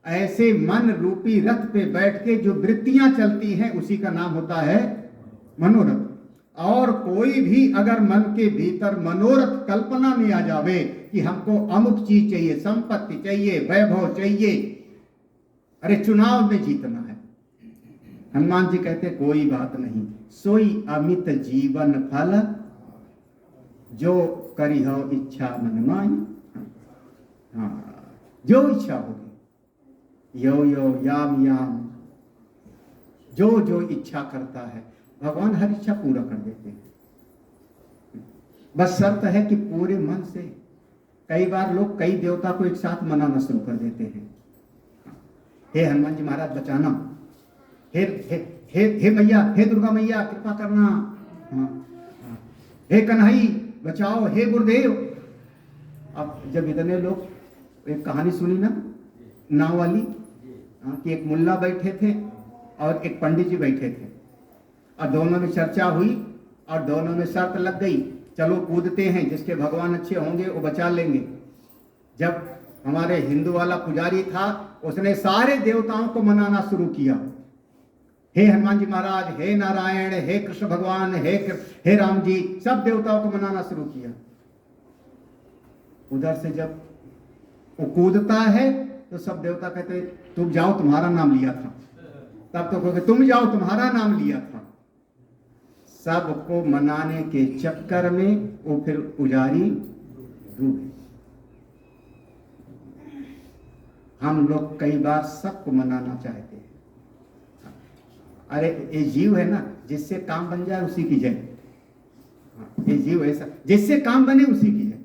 ऐसे मन रूपी रथ पे बैठ के जो वृत्तियां चलती हैं उसी का नाम होता है मनोरथ। और कोई भी अगर मन के भीतर मनोरथ कल्पना में आ जावे कि हमको अमुक चीज चाहिए, संपत्ति चाहिए, वैभव चाहिए, अरे चुनाव में जीतना है, हनुमान जी कहते कोई बात नहीं, सोई अमित जीवन फल जो करी हो इच्छा मन माई। हाँ, जो इच्छा होगी, यो यो याम याम, जो जो इच्छा करता है भगवान हर इच्छा पूरा कर देते हैं। बस शर्त है कि पूरे मन से। कई बार लोग कई देवता को एक साथ मनाना शुरू कर देते हैं। हे हनुमान जी महाराज बचाना, हे हे हे हे मैया, हे दुर्गा मैया कृपा करना, हे कन्हई बचाओ, हे गुरुदेव। अब जब इतने लोग, एक कहानी सुनी ना नाव वाली, कि एक मुल्ला बैठे थे और एक पंडित जी बैठे थे, और दोनों में चर्चा हुई और दोनों में शर्त लग गई, चलो कूदते हैं, जिसके भगवान अच्छे होंगे वो बचा लेंगे। जब हमारे हिंदू वाला पुजारी था, उसने सारे देवताओं को मनाना शुरू किया, हे हनुमान जी महाराज, हे नारायण, हे कृष्ण भगवान, हे राम जी, सब देवताओं को मनाना शुरू किया। उधर से जब वो कूदता है तो सब देवता कहते तुम जाओ तुम्हारा नाम लिया था, तब तो कहते तुम जाओ तुम्हारा नाम लिया था। सबको मनाने के चक्कर में वो फिर पुजारी डूबे। हम लोग कई बार सबको मनाना चाहते हैं। अरे ये जीव है ना, जिससे काम बन जाए उसी की जय। ये जीव ऐसा जिससे काम बने उसी की जय।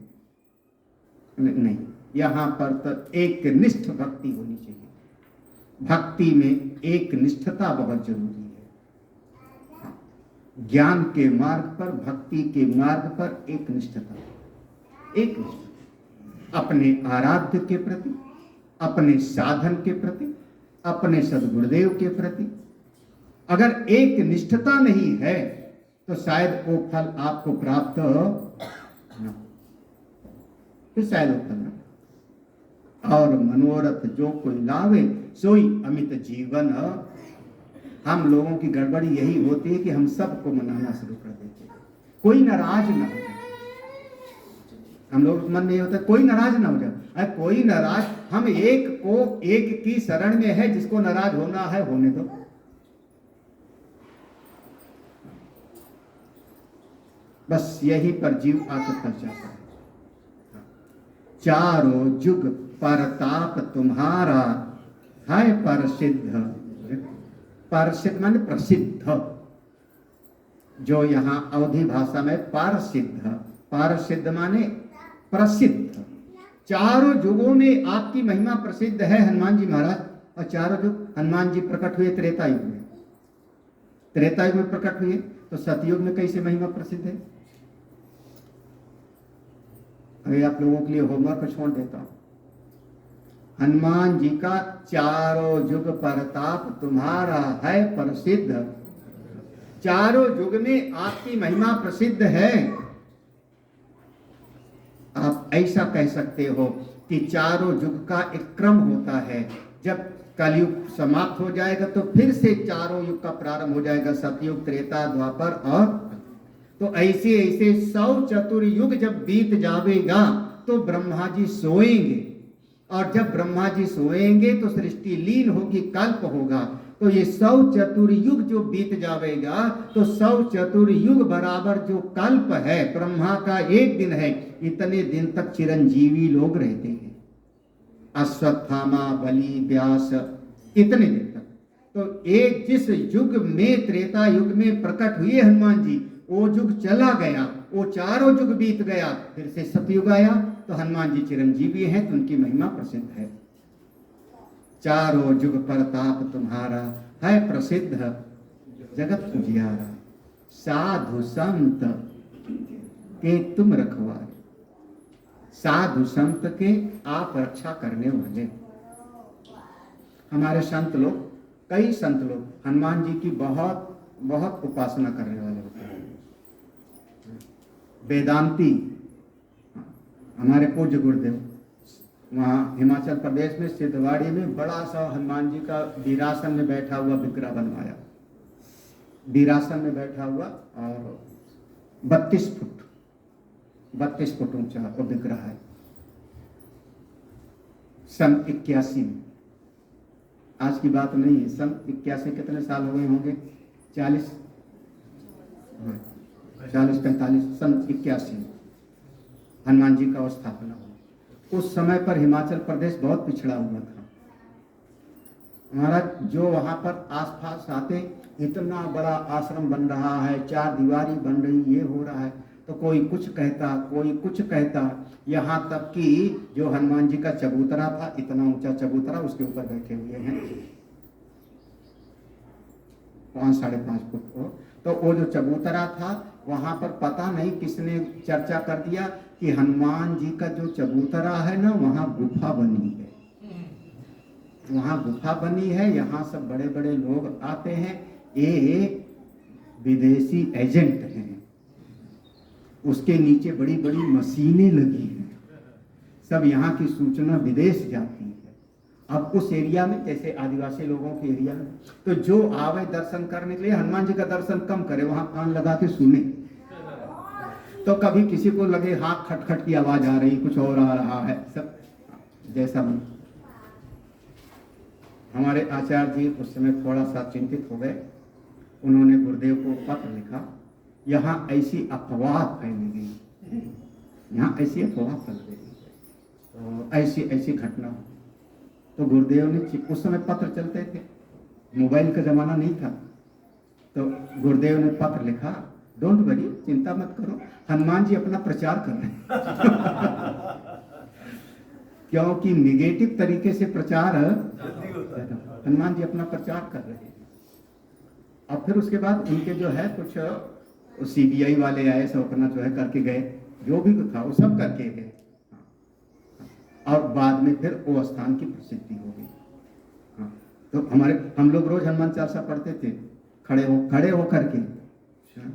नहीं, यहां पर तो एक निष्ठ भक्ति होनी चाहिए। भक्ति में एक निष्ठता बहुत जरूरी है। ज्ञान के मार्ग पर, भक्ति के मार्ग पर एक निष्ठता, एक निष्ठता अपने आराध्य के प्रति, अपने साधन के प्रति, अपने सद्गुरुदेव के प्रति। अगर एक निष्ठता नहीं है तो शायद वो फल आपको प्राप्त न, फिर शायद वो फल न। और मनोरथ जो कोई लावे सोई अमित जीवन। हम लोगों की गड़बड़ी यही होती है कि हम सबको मनाना शुरू कर देते हैं, कोई नाराज ना हो जाए। हम लोग मन में ये होता है कोई नाराज ना हो जाए। अरे कोई नाराज, हम एक को एक की शरण में है, जिसको नाराज होना है होने दो। बस यही पर जीव आके फंस जाता है। चारों जुग परताप तुम्हारा है प्रसिद्ध। प्रसिद्ध माने प्रसिद्ध, जो यहाँ अवधि भाषा में प्रसिद्ध, प्रसिद्ध माने प्रसिद्ध। चारों युगों में आपकी महिमा प्रसिद्ध है हनुमान जी महाराज। और चारों युग हनुमान जी प्रकट हुए त्रेता युग में, त्रेता युग में प्रकट हुए, तो सतयुग में कैसे महिमा प्रसिद्ध है? अभी आप लोगों के लिए होमवर्क छोड़ देता हूं। हनुमान जी का चारों युग प्रताप तुम्हारा है प्रसिद्ध। चारों युग में आपकी महिमा प्रसिद्ध है। आप ऐसा कह सकते हो कि चारों युग का एक क्रम होता है। जब कलयुग समाप्त हो जाएगा तो फिर से चारों युग का प्रारंभ हो जाएगा, सतयुग, त्रेता, द्वापर और तो ऐसे ऐसे 100 चतुर्युग जब बीत जाएगा तो ब्रह्मा जी सोएंगे, और जब ब्रह्मा जी सोएंगे तो सृष्टि लीन होगी, कल्प होगा। तो ये 100 चतुर्युग जो बीत जाएगा तो 100 चतुर्युग बराबर जो कल्प है, ब्रह्मा का एक दिन है, इतने दिन तक चिरंजीवी लोग रहते हैं। अश्वत्थामा, बलि, व्यास, इतने दिन तक। तो एक जिस युग में, त्रेता युग में प्रकट हुए हनुमान जी, वो युग चला गया, वो चारों युग बीत गया, फिर से सतयुग आया तो हनुमान जी चिरंजीवी हैं, तो उनकी महिमा प्रसिद्ध है। चारों युग प्रताप तुम्हारा है प्रसिद्ध, जगत उजियारा। साधु संत के तुम रखवारे। साधु संत के आप रक्षा करने वाले। हमारे संत लोग, कई संत लोग हनुमान जी की बहुत बहुत उपासना करने वाले होते हैं। वेदांती हमारे पूज्य गुरुदेव, वहाँ हिमाचल प्रदेश में सिद्धवाड़ी में बड़ा सा हनुमान जी का वीरासन में बैठा हुआ विग्रह बनवाया। वीरासन में बैठा हुआ और 32 फुट ऊंचा वो विग्रह है। सन 81 में, आज की बात नहीं है, सन 81 कितने साल हो गए होंगे? 40 45, सन 81 में हनुमान जी का स्थापना हुआ। उस समय पर हिमाचल प्रदेश बहुत पिछड़ा हुआ था। हमारा जो वहां पर आसपास आते, इतना बड़ा आश्रम बन रहा है, 4 दीवारी बन रही, ये हो रहा है, तो कोई कुछ कहता, कोई कुछ कहता। यहाँ तक कि जो हनुमान जी का चबूतरा था, इतना ऊंचा चबूतरा, उसके ऊपर बैठे हुए हैं 5-5.5 फुट को। तो वो जो चबूतरा था, वहां पर पता नहीं किसने चर्चा कर दिया कि हनुमान जी का जो चबूतरा है ना, वहां गुफा बनी है। वहां गुफा बनी है, यहाँ सब बड़े बड़े लोग आते हैं, ये विदेशी एजेंट हैं, उसके नीचे बड़ी बड़ी मशीनें लगी हैं, सब यहाँ की सूचना विदेश जाती है। अब उस एरिया में, जैसे आदिवासी लोगों के एरिया में, तो जो आवे दर्शन करने के लिए, हनुमान जी का दर्शन कम करे, वहां कान लगा के सुने। तो कभी किसी को लगे हाथ खटखट की आवाज आ रही, कुछ और आ रहा है, सब जैसा भी। हमारे आचार्य जी उस समय थोड़ा सा चिंतित हो गए। उन्होंने गुरुदेव को पत्र लिखा, यहाँ ऐसी अफवाह फैली गई, यहाँ ऐसी अफवाह फैल गई, तो ऐसी ऐसी घटना। तो गुरुदेव ने, उस समय पत्र चलते थे, मोबाइल का जमाना नहीं था, तो गुरुदेव ने पत्र लिखा, डोंट वरी, चिंता मत करो, हनुमान जी अपना प्रचार कर रहे हैं। क्योंकि निगेटिव तरीके से प्रचार, हनुमान जी अपना प्रचार कर रहे हैं। और फिर उसके बाद उनके जो है कुछ CBI वाले आए, सब अपना जो है करके गए, जो भी था वो सब करके गए, और बाद में फिर वो स्थान की प्रसिद्धि हो गई। हाँ, तो हम लोग रोज हनुमान चालीसा पढ़ते थे, खड़े हो करके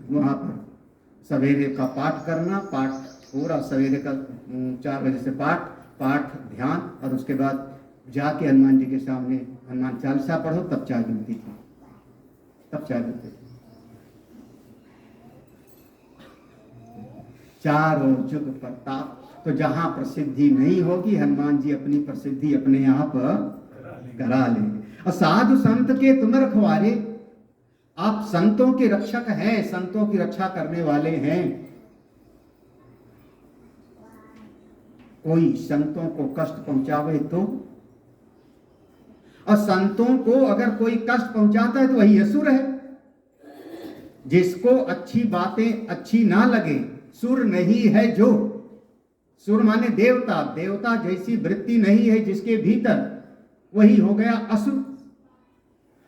वहाँ पर सवेरे का पाठ करना, पाठ पूरा सवेरे का 4 बजे से पाठ ध्यान, और उसके बाद जाके हनुमान जी के सामने हनुमान चालीसा पढ़ो, तब चाय मिलती थी, तब चाय मिलती थी। चारों युग प्रताप। तो जहां प्रसिद्धि नहीं होगी, हनुमान जी अपनी प्रसिद्धि अपने आप करा लेंगे। और साधु संत के तुम रखवारे, आप संतों के रक्षक हैं, संतों की रक्षा करने वाले हैं। कोई संतों को कष्ट पहुंचावे तो, और संतों को अगर कोई कष्ट पहुंचाता है तो वही असुर है। जिसको अच्छी बातें अच्छी ना लगे, सुर नहीं है जो, सुर माने देवता, देवता जैसी वृत्ति नहीं है जिसके भीतर, वही हो गया असुर।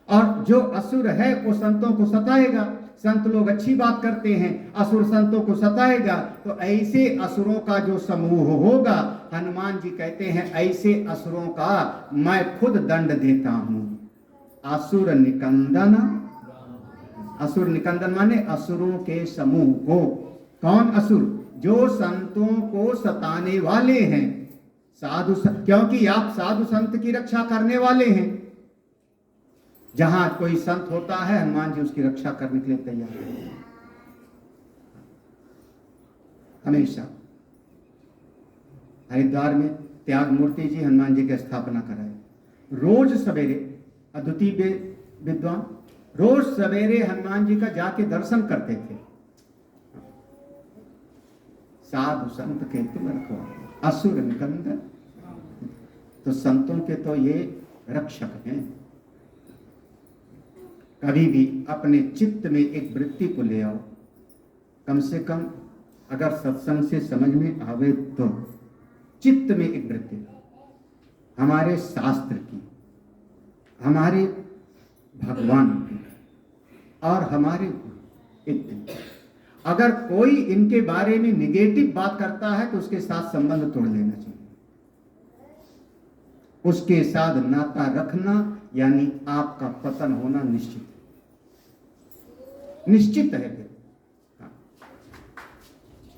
और जो असुर है वो संतों को सताएगा। संत लोग अच्छी बात करते हैं, असुर संतों को सताएगा, तो ऐसे असुरों का जो समूह होगा, हनुमान जी कहते हैं ऐसे असुरों का मैं खुद दंड देता हूं। असुर निकंदन, असुर निकंदन माने असुरों के समूह को। कौन असुर? जो संतों को सताने वाले हैं, साधु, क्योंकि आप साधु संत की रक्षा करने वाले हैं। जहां कोई संत होता है, हनुमान जी उसकी रक्षा करने के लिए तैयार हैं हमेशा। हरिद्वार में त्याग मूर्ति जी हनुमान जी की स्थापना कराए। रोज सवेरे अद्वितीय विद्वान रोज सवेरे हनुमान जी का जाके दर्शन करते थे। साधु संत के तुम रखवाले, असुर निकंदन। तो संतों के तो ये रक्षक हैं। कभी भी अपने चित्त में एक वृत्ति को ले आओ, कम से कम अगर सत्संग से समझ में आवे तो चित्त में एक वृत्ति, हमारे शास्त्र की, हमारे भगवान की और हमारे इतने, अगर कोई इनके बारे में निगेटिव बात करता है तो उसके साथ संबंध तोड़ लेना चाहिए। उसके साथ नाता रखना यानी आपका पतन होना निश्चित है फिर।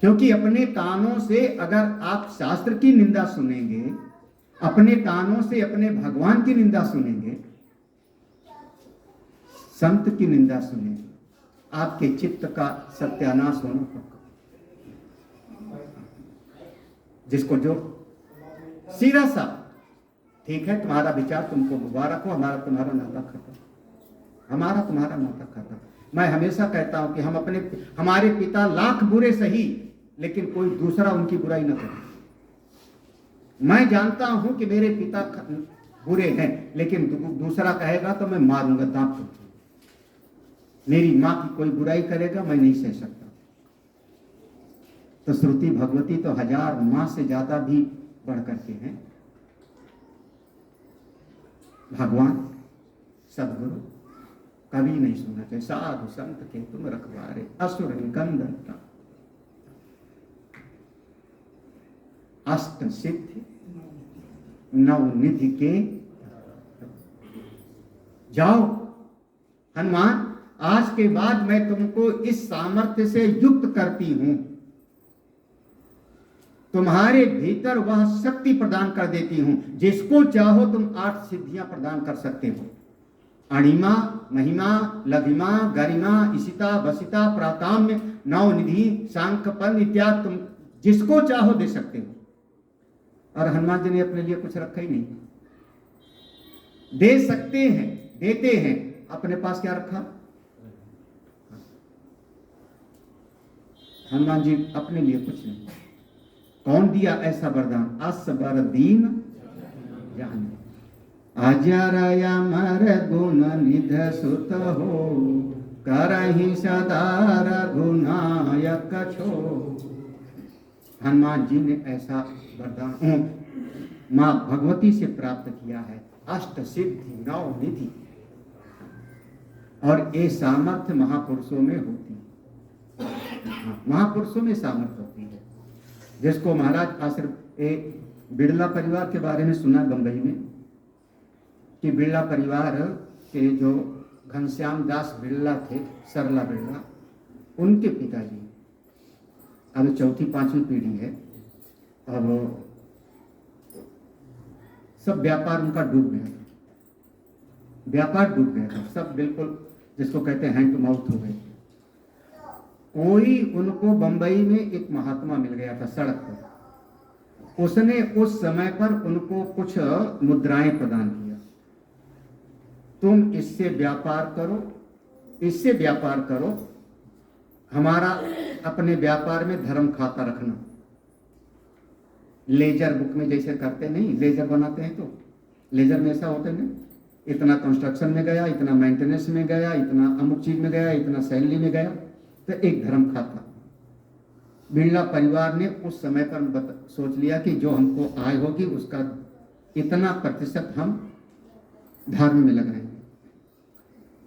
क्योंकि अपने कानों से अगर आप शास्त्र की निंदा सुनेंगे, अपने कानों से अपने भगवान की निंदा सुनेंगे, संत की निंदा सुनेंगे, आपके चित्त का सत्यानाश होना पक्का। जिसको जो सीधा सा, ठीक है तुम्हारा विचार तुमको मुबारक हो, हमारा तुम्हारा नाता खत्म, हमारा तुम्हारा नाता खत्म। मैं हमेशा कहता हूं कि हम हमारे पिता लाख बुरे सही, लेकिन कोई दूसरा उनकी बुराई न करे। मैं जानता हूं कि मेरे पिता बुरे हैं, लेकिन दूसरा कहेगा तो मैं मारूंगा दांत से। मेरी मां की कोई बुराई करेगा मैं नहीं सह सकता। तो श्रुति भगवती तो 1000 मां से ज्यादा भी बढ़ करके हैं। भगवान सदगुरु कभी नहीं सुनना चाहिए। साधु संत के तुम रखवारे, असुर निकंदन, अष्ट सिद्धि नवनिधि के। जाओ हनुमान, आज के बाद मैं तुमको इस सामर्थ्य से युक्त करती हूं, तुम्हारे भीतर वह शक्ति प्रदान कर देती हूं, जिसको चाहो तुम 8 सिद्धियां प्रदान कर सकते हो। अणिमा, महिमा, लघिमा, गरिमा, इशिता, वसिता, प्राकाम्य, नवनिधि, सांख्यपन इत्यादि तुम जिसको चाहो दे सकते हो। और हनुमान जी ने अपने लिए कुछ रखा ही नहीं। दे सकते हैं, देते हैं, अपने पास क्या रखा? हनुमान जी अपने लिए कुछ नहीं। कौन दिया ऐसा वरदान? असबर दीन जान, अजरया मर गुण निध सुत हो, करहि सदा रघुनायक छो। हनुमान जी ने ऐसा वरदान मां भगवती से प्राप्त किया है, अष्ट सिद्धि नवनिधि। और ये सामर्थ्य महापुरुषों में होती है, महापुरुषों में सामर्थ्य होती है। जिसको महाराज आश्रम बिड़ला परिवार के बारे में सुना बंबई में, कि बिड़ला परिवार के जो घनश्याम दास बिड़ला थे, सरला बिड़ला, उनके पिताजी, अब 4वीं-5वीं पीढ़ी है, अब सब व्यापार उनका डूब गया था, व्यापार डूब गया था, सब बिल्कुल जिसको कहते हैं हैंड टू माउथ हो गए। कोई उनको बंबई में एक महात्मा मिल गया था सड़क पर, उसने उस समय पर उनको कुछ मुद्राएं प्रदान किया, तुम इससे व्यापार करो, इससे व्यापार करो, हमारा अपने व्यापार में धर्म खाता रखना। लेजर बुक में जैसे करते नहीं, लेजर बनाते हैं तो लेजर में ऐसा होता है ना, इतना कंस्ट्रक्शन में गया, इतना मेंटेनेंस में गया, इतना अमुक चीज में गया, इतना सैलरी में गया, तो एक धर्म खाता। बिड़ला परिवार ने उस समय पर सोच लिया कि जो हमको आय होगी उसका इतना प्रतिशत हम धर्म में लगाएंगे।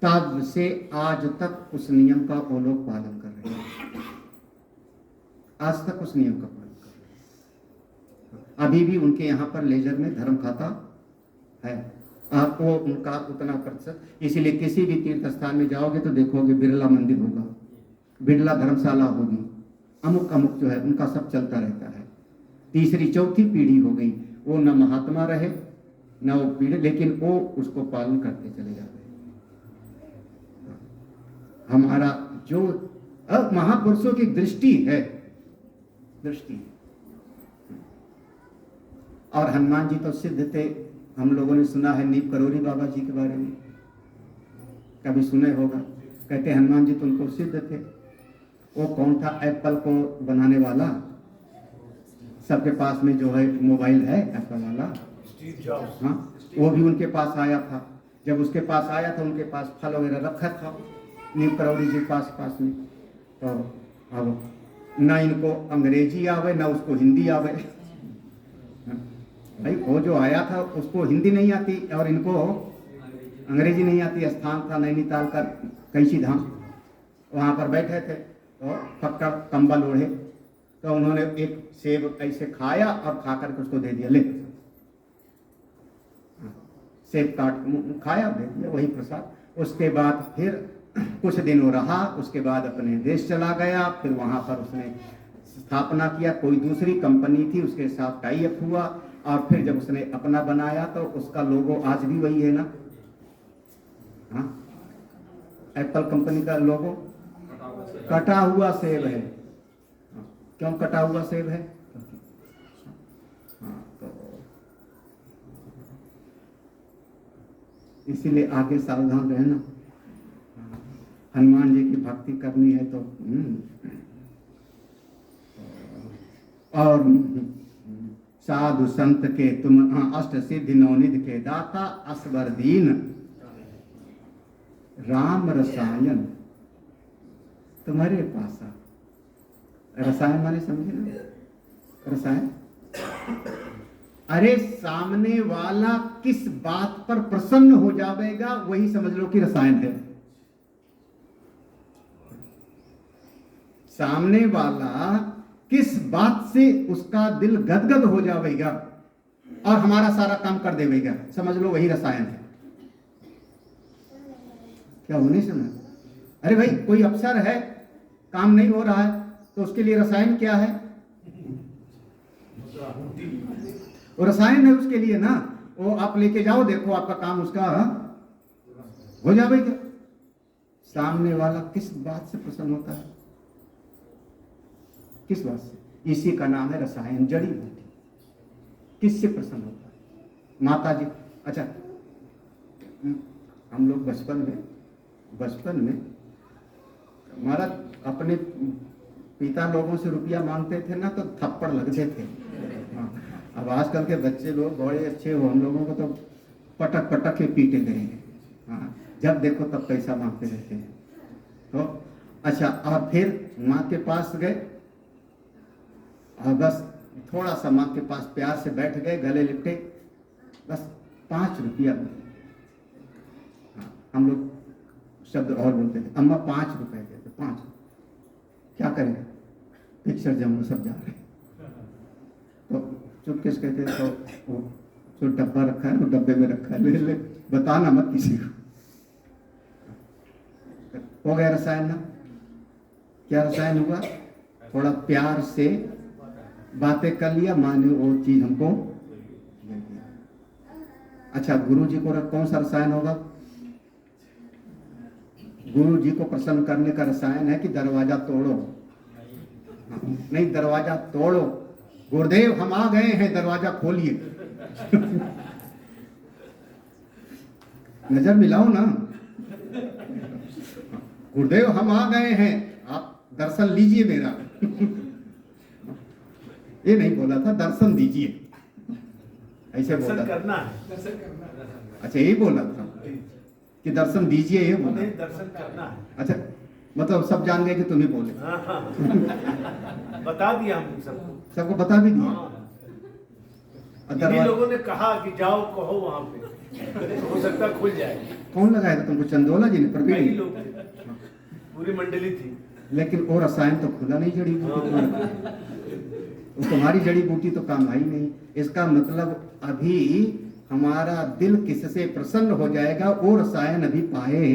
तब से आज तक उस नियम का वो लोग पालन कर रहे हैं। आज तक उस नियम का पालन कर रहे हैं। अभी भी उनके यहाँ पर लेजर में धर्म खाता है। आपको उनका उतना प्रतिशत, इसीलिए किसी भी तीर्थ स्थान में जाओगे तो देखोगे बिरला मंदिर होगा, बिरला धर्मशाला होगी, अमुक अमुक जो है उनका सब चलता रहता है। तीसरी चौथी पीढ़ी हो गई, वो न महात्मा रहे न वो पीढ़ी, लेकिन वो उसको पालन करते चले जाते हैं। हमारा जो अब महापुरुषों की दृष्टि है, दृष्टि। और हनुमान जी तो सिद्ध थे। हम लोगों ने सुना है नीप करोरी बाबा जी के बारे में, कभी सुने होगा। कहते हनुमान जी तो उनको सिद्ध थे। वो कौन था एप्पल को बनाने वाला, सबके पास में जो है मोबाइल है एप्पल वाला, स्टीव जॉब्स। हाँ, वो भी उनके पास आया था। जब उसके पास आया था उनके पास फल वगैरह रखा था नीप करोरी जी पास में। तो अब ना इनको अंग्रेजी आवे ना उसको हिंदी आवे। भाई वो जो आया था उसको हिंदी नहीं आती और इनको अंग्रेजी नहीं आती। स्थान था नैनीताल का कैसी धाम, वहाँ पर बैठे थे तो पक्का कंबल ओढ़े, तो उन्होंने एक सेब ऐसे खाया और खा करके उसको दे दिया, ले सेब काट खाया, दे दिया, वही प्रसाद। उसके बाद फिर कुछ दिन वो रहा, उसके बाद अपने देश चला गया। फिर वहाँ पर उसने स्थापना किया, कोई दूसरी कंपनी थी उसके साथ टाई अप हुआ, और फिर जब उसने अपना बनाया तो उसका लोगो आज भी वही है ना। हाँ, एप्पल कंपनी का लोगो कटा हुआ सेब है। क्यों कटा हुआ सेब है? हाँ, तो इसीलिए आगे सावधान रहना। हनुमान जी की भक्ति करनी है तो और साधु संत के तुम अष्ट सिद्धि नवनिधि के दाता असवर दीन राम रसायन तुम्हारे पास आ। रसायन माने समझे ना, रसायन। अरे सामने वाला किस बात पर प्रसन्न हो जाएगा वही समझ लो कि रसायन है। सामने वाला किस बात से उसका दिल गदगद हो जाएगा और हमारा सारा काम कर देगा, समझ लो वही रसायन है। क्या होने समझ? अरे भाई कोई अफसर है, काम नहीं हो रहा है, तो उसके लिए रसायन क्या है? वो रसायन है उसके लिए ना। वो आप लेके जाओ, देखो आपका काम उसका हो जाएगा। सामने वाला किस बात से प्रसन्न होता है? किस बात से? इसी का नाम है रसायन, जड़ी बूटी। किससे प्रसन्न होता है? माता जी। अच्छा, हम लोग बचपन में हमारा अपने पिता लोगों से रुपया मांगते थे ना तो थप्पड़ लगते थे। हाँ, अब आजकल के बच्चे लोग बड़े अच्छे हो, हम लोगों को तो पटक पटक के पीटे गए हैं। हाँ, जब देखो तब पैसा मांगते रहते हैं। तो अच्छा, और फिर माँ के पास गए और बस थोड़ा सा माँ के पास प्यार से बैठ गए, गले लिपटे, बस 5 रुपया। हाँ, हम लोग शब्द और बोलते थे, अम्मा 5 रुपए देते, 5। क्या करेंगे? पिक्चर जम सब जा रहे। तो चुपके से कहते तो वो जो डब्बा रखा है वो डब्बे में रखा है, ले बताना मत किसी को। हो गया रसायन ना। क्या रसायन हुआ? थोड़ा प्यार से बातें कर लिया, माने वो चीज हमको। अच्छा, गुरु जी को कौन सा रसायन होगा? गुरु जी को प्रसन्न करने का रसायन है कि दरवाजा तोड़ो। नहीं, दरवाजा तोड़ो। गुरुदेव हम आ गए हैं, दरवाजा खोलिए। नजर मिलाओ ना। गुरुदेव हम आ गए हैं, आप दर्शन लीजिए मेरा। ये नहीं बोला था, दर्शन दीजिए, ऐसे बोला करना है। अच्छा, यही बोला था कि दर्शन दीजिए, ये बोला। दर्शन करना है। अच्छा, मतलब सब जान गए कि तुम ही बोले। हाँ। बता दिया हम सबको बता भी दिया। इन्हीं लोगों ने कहा कि जाओ कहो वहां पे। तो हो सकता है खुल जाए। कौन लगाएगा तुमको? चंदोला जी ने? कई प्रवीण? लोग थे, पूरी मंडली थी। लेकिन वो रसायन तो खुला नहीं जड़ी बूटी तुम्हारे। वो तुम्हारी जड़ी बूटी तो काम आई नहीं। इसका मतलब अभी हमारा दिल किससे प्रसन्न हो जाएगा, वो रसायन अभी पाए,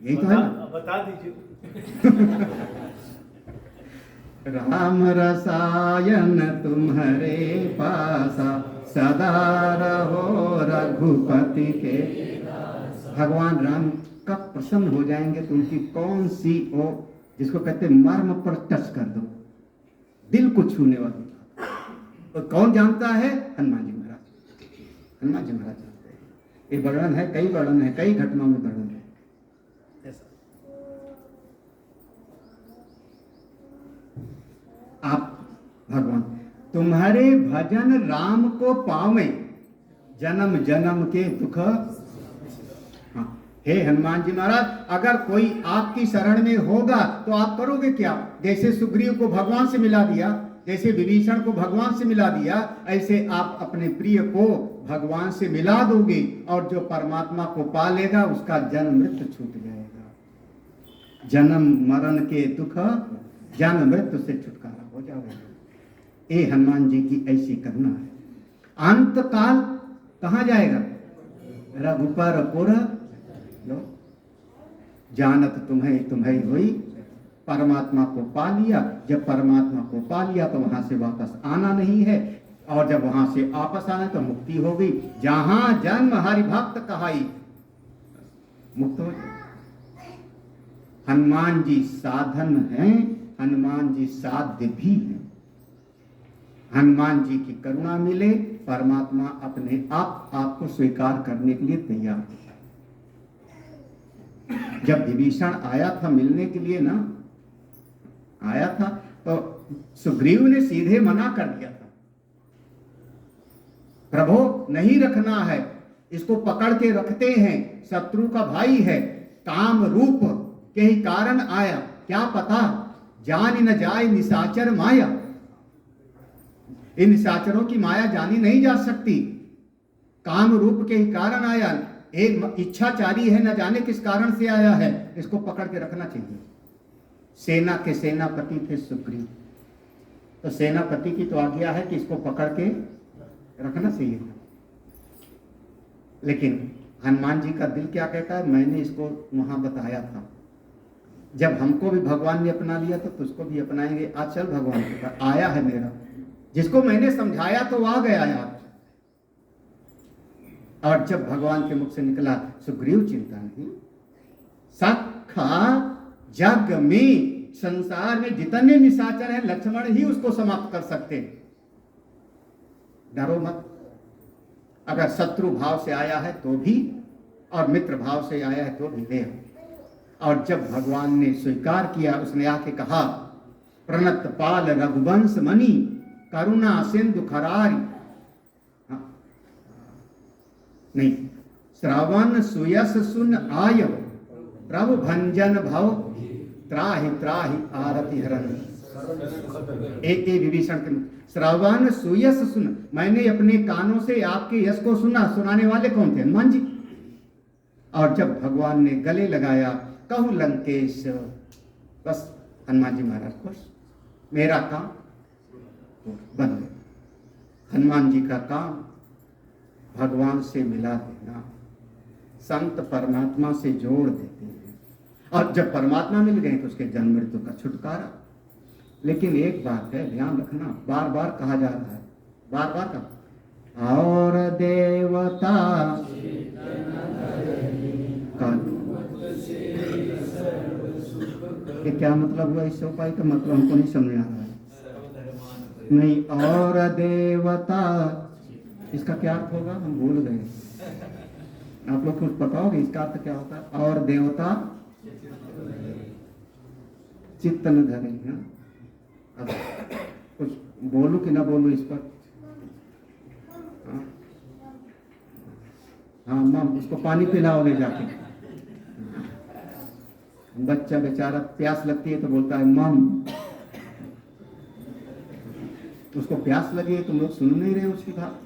यही तो है ना। बता दीजिए। राम रसायन तुम्हारे पासा, सदा रहो रघुपति के। भगवान राम कब प्रसन्न हो जाएंगे तो उनकी कौन सी वो, जिसको कहते मर्म पर टच कर दो, दिल को छूने वाली बात। और कौन जानता है? हनुमान जी महाराज। हनुमान जी महाराज जानते हैं। ये वर्णन है, कई वर्णन है, कई घटनाओं में वर्णन है। आप भगवान तुम्हारे भजन राम को पावे, जन्म जन्म के दुख। हाँ, हे हनुमान जी महाराज, अगर कोई आपकी शरण में होगा तो आप करोगे क्या? जैसे सुग्रीव को भगवान से मिला दिया, जैसे विभीषण को भगवान से मिला दिया, ऐसे आप अपने प्रिय को भगवान से मिला दोगे, और जो परमात्मा को पा लेगा उसका जन्म मृत्यु छूट जाएगा। जन्म मरण के दुख, जन्म मृत्यु से छुटकारा हो जाएगा। ये हनुमान जी की ऐसी करुणा है। अंत काल कहाँ जाएगा? रघुपर पुर लो, जानत तुम्हें तुम्हें हुई। परमात्मा को पा लिया। जब परमात्मा को पा लिया तो वहां से वापस आना नहीं है, और जब वहां से वापस आना तो मुक्ति हो गई। जहां जन्म हरि भक्त कहाई, मुक्त हो गए। हनुमान जी साधन हैं, हनुमान जी साध्य भी हैं। हनुमान जी की करुणा मिले, परमात्मा अपने आप आपको स्वीकार करने के लिए तैयार है। जब विभीषण आया था मिलने के लिए ना, आया था तो सुग्रीव ने सीधे मना कर दिया था, प्रभु नहीं रखना है, इसको पकड़ के रखते हैं, शत्रु का भाई है, काम रूप के ही कारण आया, क्या पता जान न जाए निशाचर माया। इन निशाचरों की माया जानी नहीं जा सकती। काम रूप के ही कारण आया, एक इच्छाचारी है, न जाने किस कारण से आया है, इसको पकड़ के रखना चाहिए। सेना के सेनापति थे सुग्रीव, तो सेनापति की तो आज्ञा है कि इसको पकड़ के रखना चाहिए। लेकिन हनुमान जी का दिल क्या कहता है? मैंने इसको वहां बताया था, जब हमको भी भगवान ने अपना लिया तो तुझको भी अपनाएंगे। आज चल भगवान के पास, आया है मेरा, जिसको मैंने समझाया तो आ गया यार। और जब भगवान के मुख से निकला, सुग्रीव चिंता नहीं, सखा जग में संसार में जितने निशाचर हैं लक्ष्मण ही उसको समाप्त कर सकते हैं। डरो मत। अगर शत्रु भाव से आया है तो भी, और मित्र भाव से आया है तो भी ले। और जब भगवान ने स्वीकार किया, उसने आके कहा, प्रणत पाल रघुवंश मणि, करुणा सिंधु खरारी। नहीं, श्रवण सुयस सुन आय, प्रभु भंजन भव, त्राहि त्राहि आरति हरण। एक विभीषण के श्रवण सुयस सुन, मैंने अपने कानों से आपके यश को सुना। सुनाने वाले कौन थे? हनुमान जी। और जब भगवान ने गले लगाया, कहूं लंकेश, बस हनुमान जी महाराज खुश, मेरा काम बन गया। हनुमान जी का काम भगवान से मिला देना, संत परमात्मा से जोड़ देते हैं, और जब परमात्मा मिल गए तो उसके जन्म मृत्यु का छुटकारा। लेकिन एक बात है, ध्यान रखना, बार बार कहा जा रहा है, बार बार कहा, और देवता ये क्या मतलब हुआ? इस उपाय का मतलब हमको नहीं समझ आ रहा है। नहीं, और देवता, इसका क्या अर्थ होगा? हम भूल गए। आप लोग कुछ बताओगे इसका अर्थ क्या होता है? और देवता चित्त न धरे। अब कुछ बोलूं कि ना बोलूं इस पर? हाँ माँ, उसको पानी पिलाओगे जाके। बच्चा बेचारा प्यास लगती है तो बोलता है मम, उसको प्यास लगी है, तुम लोग सुन नहीं रहे उसकी बात।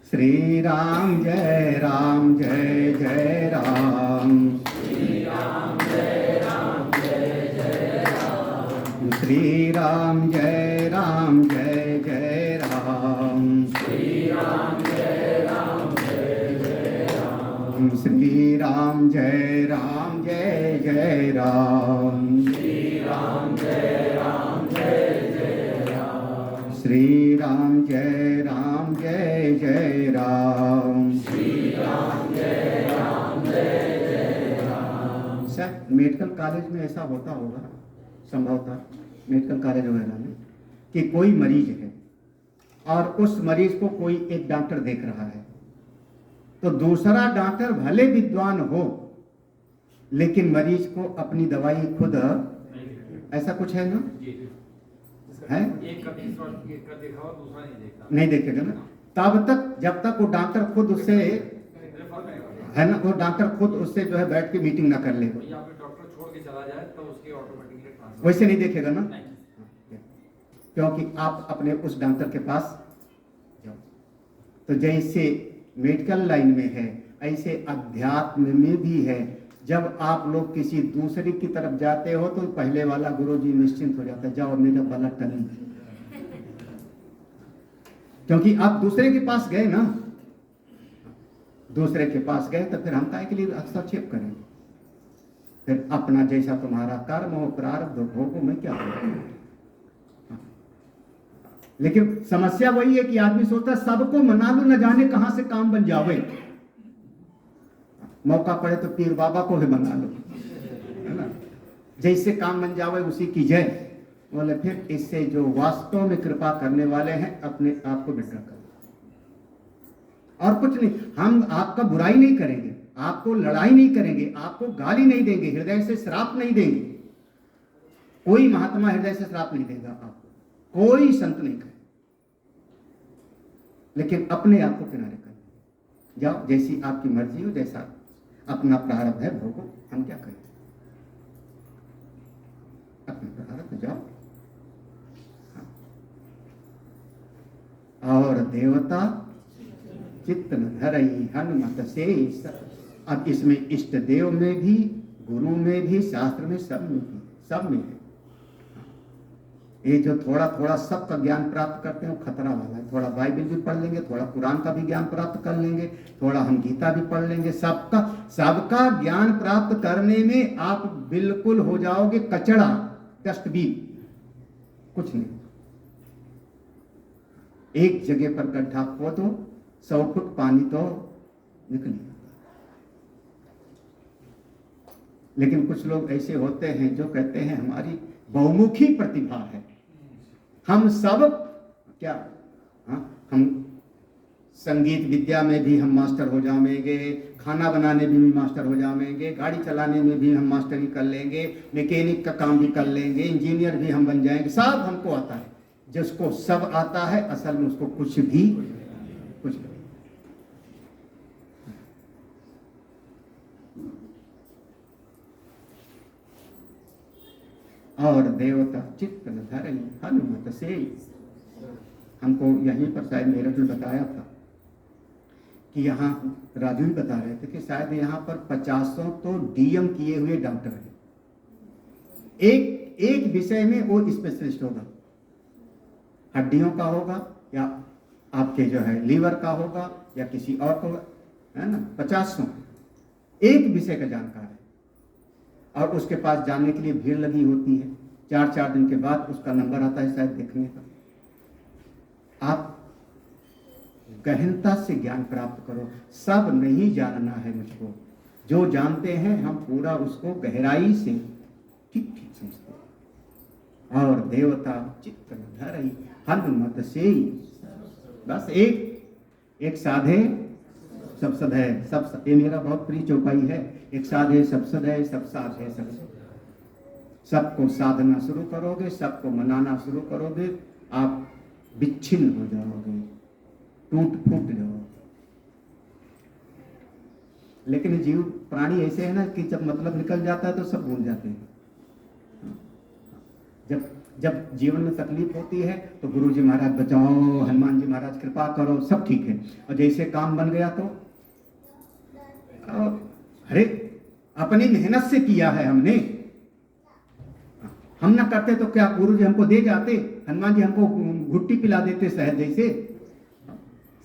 श्री राम जय राम जय जय राम। श्री राम जय राम जय जय राम। श्री राम जय राम जय जय राम। श्री राम जय राम जय जय राम। श्री राम जय राम जय जय राम। श्री राम जय राम जय जय राम। श्री राम जय राम जय जय राम। श्री राम जय राम जय जय राम। सर मेडिकल कॉलेज में ऐसा होता होगा संभवतः, मेडिकल कॉलेज वगैरह में, कि कोई मरीज है और उस मरीज को कोई एक डॉक्टर देख रहा है, तो दूसरा डॉक्टर भले विद्वान हो लेकिन मरीज को अपनी दवाई खुद, ऐसा कुछ है ना, है एक का देखा हुआ दूसरा नहीं देखता, नहीं देखेगा ना, तब तक जब तक वो डॉक्टर खुद उससे, है ना, वो डॉक्टर खुद उससे जो है बैठ के मीटिंग ना कर ले, डॉक्टर छोड़ के चला जाए तो उसके ऑटोमेटिकली ट्रांसफर, वैसे नहीं देखेगा ना, क्योंकि आप अपने उस डॉक्टर के पास जाओ। तो जैसे मेडिकल लाइन में है ऐसे अध्यात्म में भी है। जब आप लोग किसी दूसरे की तरफ जाते हो तो पहले वाला गुरुजी निश्चिंत हो जाता है, जाओ मेरा बला टली, क्योंकि आप दूसरे के पास गए ना, दूसरे के पास गए तो फिर हम काहे के लिए हस्तक्षेप करें, फिर अपना जैसा तुम्हारा कर्म हो प्रारब्ध भोगो, मैं क्या करूं। लेकिन समस्या वही है कि आदमी सोचता है सबको मना लूं, न जाने कहां से काम बन जावे, मौका पड़े तो पीर बाबा को भी मना लो, है ना, जैसे काम बन जावे उसी की जय। बोले फिर इससे जो वास्तव में कृपा करने वाले हैं अपने आप को विड्रॉ करो, और कुछ नहीं। हम आपका बुराई नहीं करेंगे, आपको लड़ाई नहीं करेंगे, आपको गाली नहीं देंगे, हृदय से श्राप नहीं देंगे। कोई महात्मा हृदय से श्राप नहीं देगा आपको, कोई संत नहीं करे, लेकिन अपने आप को किनारे कर जाओ, जैसी आपकी मर्जी हो, जैसा अपना प्रारब्ध है भोगो, हम क्या करें, अपने प्रारब्ध जाओ। और देवता चित्त न धरई हनुमत से। अब इसमें इष्ट देव में भी, गुरु में भी, शास्त्र में, सब में भी, सब में है। ये जो थोड़ा थोड़ा सबका ज्ञान प्राप्त करते हैं वो खतरा वाला है। थोड़ा बाइबल भी पढ़ लेंगे, थोड़ा कुरान का भी ज्ञान प्राप्त कर लेंगे, थोड़ा हम गीता भी पढ़ लेंगे, सबका ज्ञान प्राप्त करने में आप बिल्कुल हो जाओगे कचड़ा, डस्टबिन, कुछ नहीं। एक जगह पर गड्ढा खोदो, 100 फुट पानी तो निकले। लेकिन कुछ लोग ऐसे होते हैं जो कहते हैं हमारी बहुमुखी प्रतिभा है, हम सब क्या, हम संगीत विद्या में भी हम मास्टर हो जाएंगे, खाना बनाने में भी मास्टर हो जाएंगे, गाड़ी चलाने में भी हम मास्टरी कर लेंगे, मैकेनिक का काम भी कर लेंगे, इंजीनियर भी हम बन जाएंगे, सब हमको आता है। जिसको सब आता है असल में उसको कुछ भी और देवता चित्त न धरई हनुमत से। हमको यहीं पर शायद मेरठ में बताया था कि यहाँ राजू भी बता रहे थे कि शायद यहाँ पर 50 तो डीएम किए हुए डॉक्टर हैं, एक विषय में वो स्पेशलिस्ट होगा, हड्डियों का होगा या आपके जो है लीवर का होगा या किसी और को, है ना, 50 एक विषय का जानकार है। और उसके पास जाने के लिए भीड़ लगी होती है, 4 दिन के बाद उसका नंबर आता है शायद देखने का। आप गहनता से ज्ञान प्राप्त करो, सब नहीं जानना है मुझको, जो जानते हैं हम पूरा उसको गहराई से ठीक समझते हैं। और देवता चित्त न धरई हनुमत से। बस एक साधे सब सधे, सब, ये मेरा बहुत प्रिय चौपाई है, एक साधे सब सधे, सब साधे सब सधे। सबको साधना शुरू करोगे, सबको मनाना शुरू करोगे, आप विच्छिन्न हो जाओगे, टूट फूट जाओगे। लेकिन जीव प्राणी ऐसे है ना कि जब मतलब निकल जाता है तो सब भूल जाते हैं। जब जब जीवन में तकलीफ होती है तो गुरु जी महाराज बचाओ, हनुमान जी महाराज कृपा करो, सब ठीक है। और जैसे काम बन गया तो अरे अपनी मेहनत से किया है हमने, हम ना करते तो क्या गुरु जी हमको दे जाते, हनुमान जी हमको घुट्टी पिला देते शहद जैसे।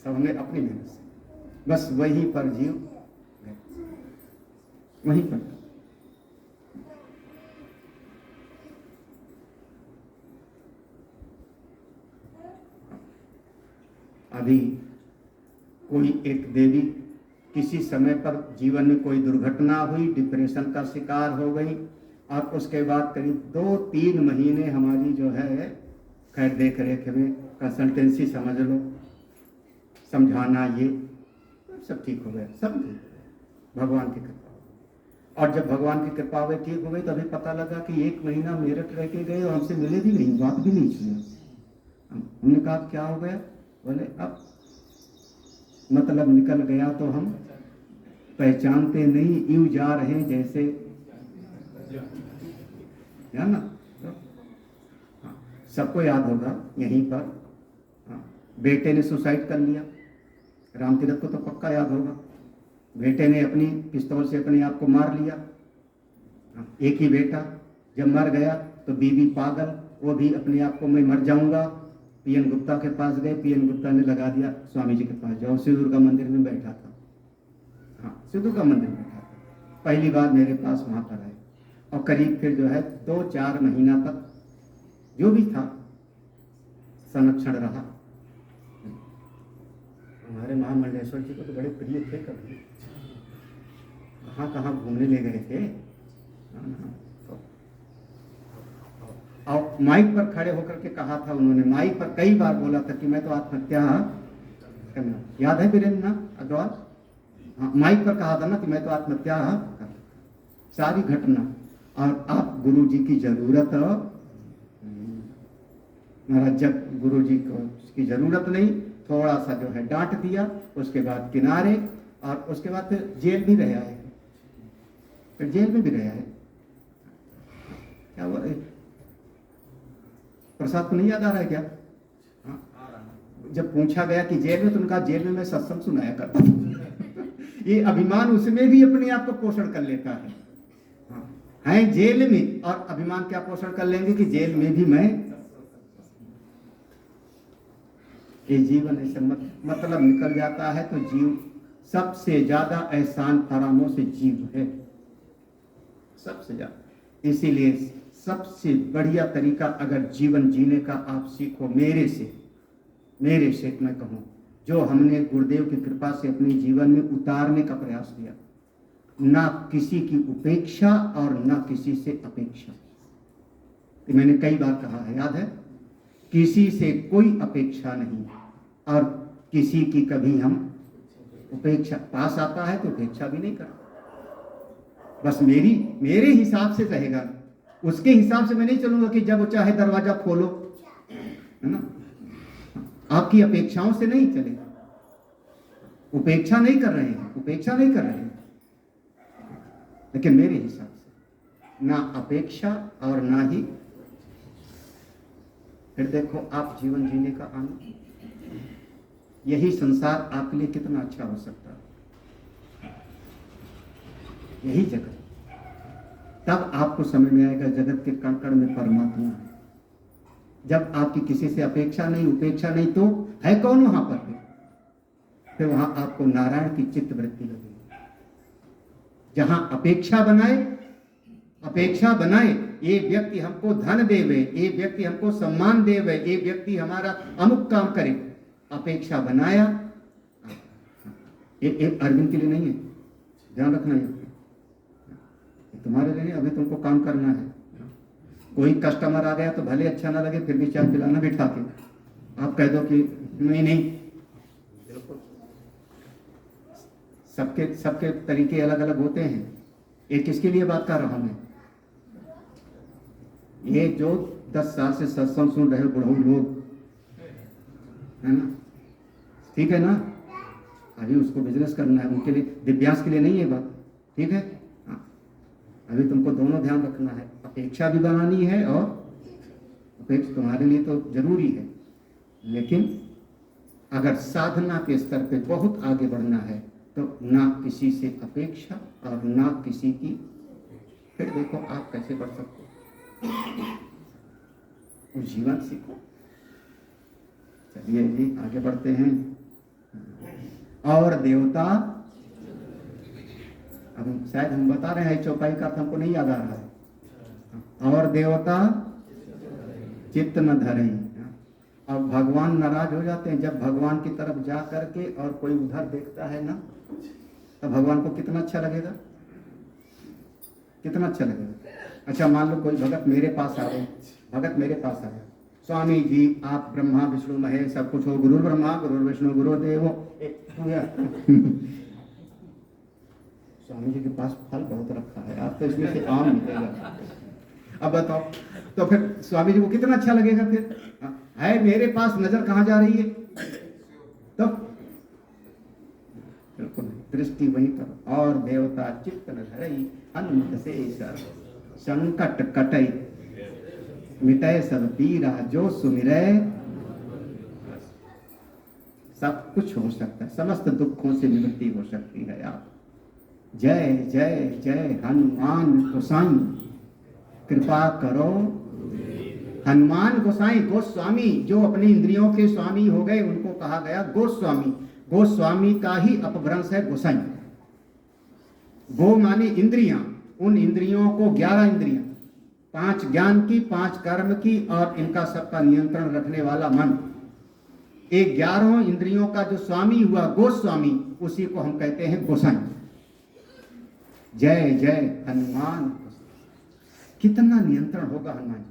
सब हमने अपनी मेहनत से, बस वहीं पर जीव, वहीं पर। अभी कोई एक देवी किसी समय पर जीवन में कोई दुर्घटना हुई, डिप्रेशन का शिकार हो गई, और उसके बाद करीब 2-3 महीने हमारी जो है खैर देख रेख में कंसल्टेंसी समझ लो, समझाना, ये सब ठीक हो गया, सब ठीक, भगवान की कृपा। और जब भगवान की कृपा हुई, ठीक हो गई, तभी पता लगा कि 1 महीना मेरठ रह के गए और हमसे मिले भी नहीं, बात भी नहीं किया। हमने कहा क्या हो गया? बोले अब मतलब निकल गया तो हम पहचानते नहीं, यूं जा रहे हैं जैसे, है ना? हाँ, सबको याद होगा यहीं पर, हाँ, बेटे ने सुसाइड कर लिया, रामतीरथ को तो पक्का याद होगा। बेटे ने अपनी पिस्तौल से अपने आप को मार लिया। हाँ, एक ही बेटा, जब मर गया तो बीवी पागल, वो भी अपने आप को मैं मर जाऊंगा। पीएन गुप्ता के पास गए, पीएन गुप्ता ने लगा दिया स्वामी जी के पास जाओ, सिद्धू दुर्गा मंदिर में बैठा था। हाँ, सिद्धू दुर्गा मंदिर में बैठा था, पहली बार मेरे पास वहाँ पर आए, और करीब फिर जो है 2-4 महीना तक जो भी था संरक्षण रहा। हमारे महामंडलेश्वर जी को तो बड़े प्रिय थे, कभी कहाँ कहाँ घूमने ले गए थे। और माइक पर खड़े होकर के कहा था उन्होंने, माइक पर कई बार बोला था कि मैं तो आत्महत्या करना, याद है वीरेंद्र अग्रवाल? हाँ, माइक पर कहा था ना कि मैं तो आत्महत्या करना, सारी घटना। और आप गुरु जी की जरूरत, महाराज जब गुरु जी को की जरूरत नहीं, थोड़ा सा जो है डांट दिया, उसके बाद किनारे, और उसके बाद फिर जेल भी रहा है, फिर जेल में भी रहा है। क्या हुआ? प्रसाद को नहीं याद आ रहा है क्या? हाँ? जब पूछा गया कि जेल में, तो उनका जेल में मैं सत्संग सुनाया करता ये अभिमान उसमें भी अपने आप को पोषण कर लेता है। हाँ, है जेल में, और अभिमान क्या पोषण कर लेंगे कि जेल में भी मैं, ये जीवन ऐसे मतलब निकल जाता है तो जीव सबसे ज्यादा एहसान फरामों से जीव है, सबसे ज्यादा। इसीलिए सबसे बढ़िया तरीका अगर जीवन जीने का आप सीखो, मेरे से मैं कहूँ, जो हमने गुरुदेव की कृपा से अपने जीवन में उतारने का प्रयास किया, ना किसी की उपेक्षा और ना किसी से अपेक्षा। तो मैंने कई बार कहा है, याद है? किसी से कोई अपेक्षा नहीं, और किसी की कभी हम उपेक्षा, पास आता है तो उपेक्षा भी नहीं करते, बस मेरे हिसाब से रहेगा, उसके हिसाब से मैं नहीं चलूंगा कि जब वो चाहे दरवाजा खोलो, है ना? आपकी अपेक्षाओं से नहीं चलेगा, उपेक्षा नहीं कर रहे हैं, लेकिन मेरे हिसाब से ना अपेक्षा और ना ही। फिर देखो आप जीवन जीने का आनंद, यही संसार आपके लिए कितना अच्छा हो सकता है, यही जगत। तब आपको समझ में आएगा जगत के कण कण में परमात्मा है। जब आपकी किसी से अपेक्षा नहीं, उपेक्षा नहीं, तो है कौन वहां पर? फिर वहां आपको नारायण की चित्त वृत्ति लगेगी। जहां अपेक्षा बनाए, ये व्यक्ति हमको धन देवे, ये व्यक्ति हमको सम्मान देवे, ये व्यक्ति हमारा अमुक काम करे, अपेक्षा बनाया, ये अरविंद के लिए नहीं है, ध्यान रखना है, तुम्हारे लिए नहीं, अभी तुमको काम करना है। कोई कस्टमर आ गया तो भले अच्छा ना लगे, फिर भी चाय पिलाना बिठा के, आप कह दो कि नहीं, सबके तरीके अलग अलग होते हैं। ये किसके लिए बात कर रहा हूं मैं? ये जो 10 साल से सत्संग सुन रहे बुढ़ऊ लोग, है ना, ठीक है ना, अभी उसको बिजनेस करना है, उनके लिए, दिव्यांश के लिए नहीं है बात, ठीक है? हाँ, अभी तुमको दोनों ध्यान रखना है, अपेक्षा भी बनानी है और अपेक्षा तुम्हारे लिए तो जरूरी है, लेकिन अगर साधना के स्तर पे बहुत आगे बढ़ना है तो ना किसी से अपेक्षा और ना किसी की, फिर देखो आप कैसे बढ़ सकते हो, उस जीवन सीखो। चलिए जी आगे बढ़ते हैं। और देवता, अब शायद हम बता रहे हैं, चौपाई का अर्थ हमको नहीं याद आ रहा है। और देवता चित्त न धरे। अब भगवान नाराज हो जाते हैं जब भगवान की तरफ जा करके और कोई उधर देखता है ना, तो भगवान को कितना अच्छा लगेगा, कितना अच्छा लगेगा। अच्छा मान लो कोई भगत मेरे पास आ रहे, भगत मेरे पास आया, स्वामी जी आप ब्रह्मा विष्णु महेश सब कुछ हो, गुरु ब्रह्मा गुरु विष्णु गुरुदेव स्वामी जी के पास फल बहुत रखा है, आप तो इसमें से आम मिलेगा। अब बताओ, तो फिर स्वामी जी को कितना अच्छा लगेगा। फिर है मेरे पास, नजर कहाँ जा रही है, तो बिल्कुल दृष्टि वहीं पर। और देवता चित्त न धरई हनुमत से संकट कटई मिटय सब पीरा जो सुमिरै। सब कुछ हो सकता है, समस्त दुखों से निवृत्ति हो सकती है। आप जय जय जय हनुमान गोसाई कृपा करो। हनुमान गोसाई, गोस्वामी, जो अपनी इंद्रियों के स्वामी हो गए उनको कहा गया गोस्वामी। गोस्वामी का ही अपभ्रंश है गोसाई। गो माने इंद्रियां, उन इंद्रियों को 11 इंद्रियां, 5 ज्ञान की, 5 कर्म की और इनका सबका नियंत्रण रखने वाला मन, एक 11 इंद्रियों का जो स्वामी हुआ गोस्वामी, उसी को हम कहते हैं गोसाई। जय जय हनुमान। कितना नियंत्रण होगा हनुमान जी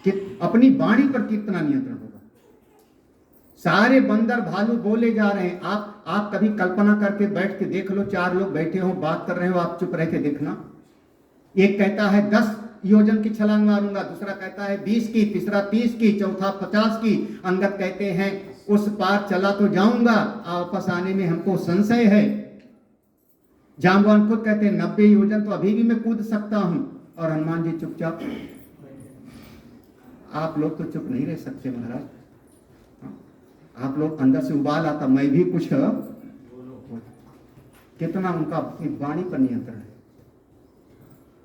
कि अपनी वाणी पर कितना नियंत्रण होगा। सारे बंदर भालू बोले जा रहे हैं, आप कभी कल्पना करके बैठ के देख लो, 4 लोग बैठे हो बात कर रहे हो, आप चुप रह के देखना। एक कहता है 10 योजन की छलांग मारूंगा, दूसरा कहता है 20 की, तीसरा 30 की, चौथा 50 की। अंगद कहते हैं उस पार चला तो जाऊंगा, वापस आने में हमको संशय है। जाम्बवान खुद कहते हैं 90 योजन तो अभी भी मैं कूद सकता हूं। और हनुमान जी चुपचाप। आप लोग तो चुप नहीं रह सकते महाराज, आप लोग अंदर से उबाल आता, मैं भी कुछ, कितना उनका अपनी वाणी पर नियंत्रण है।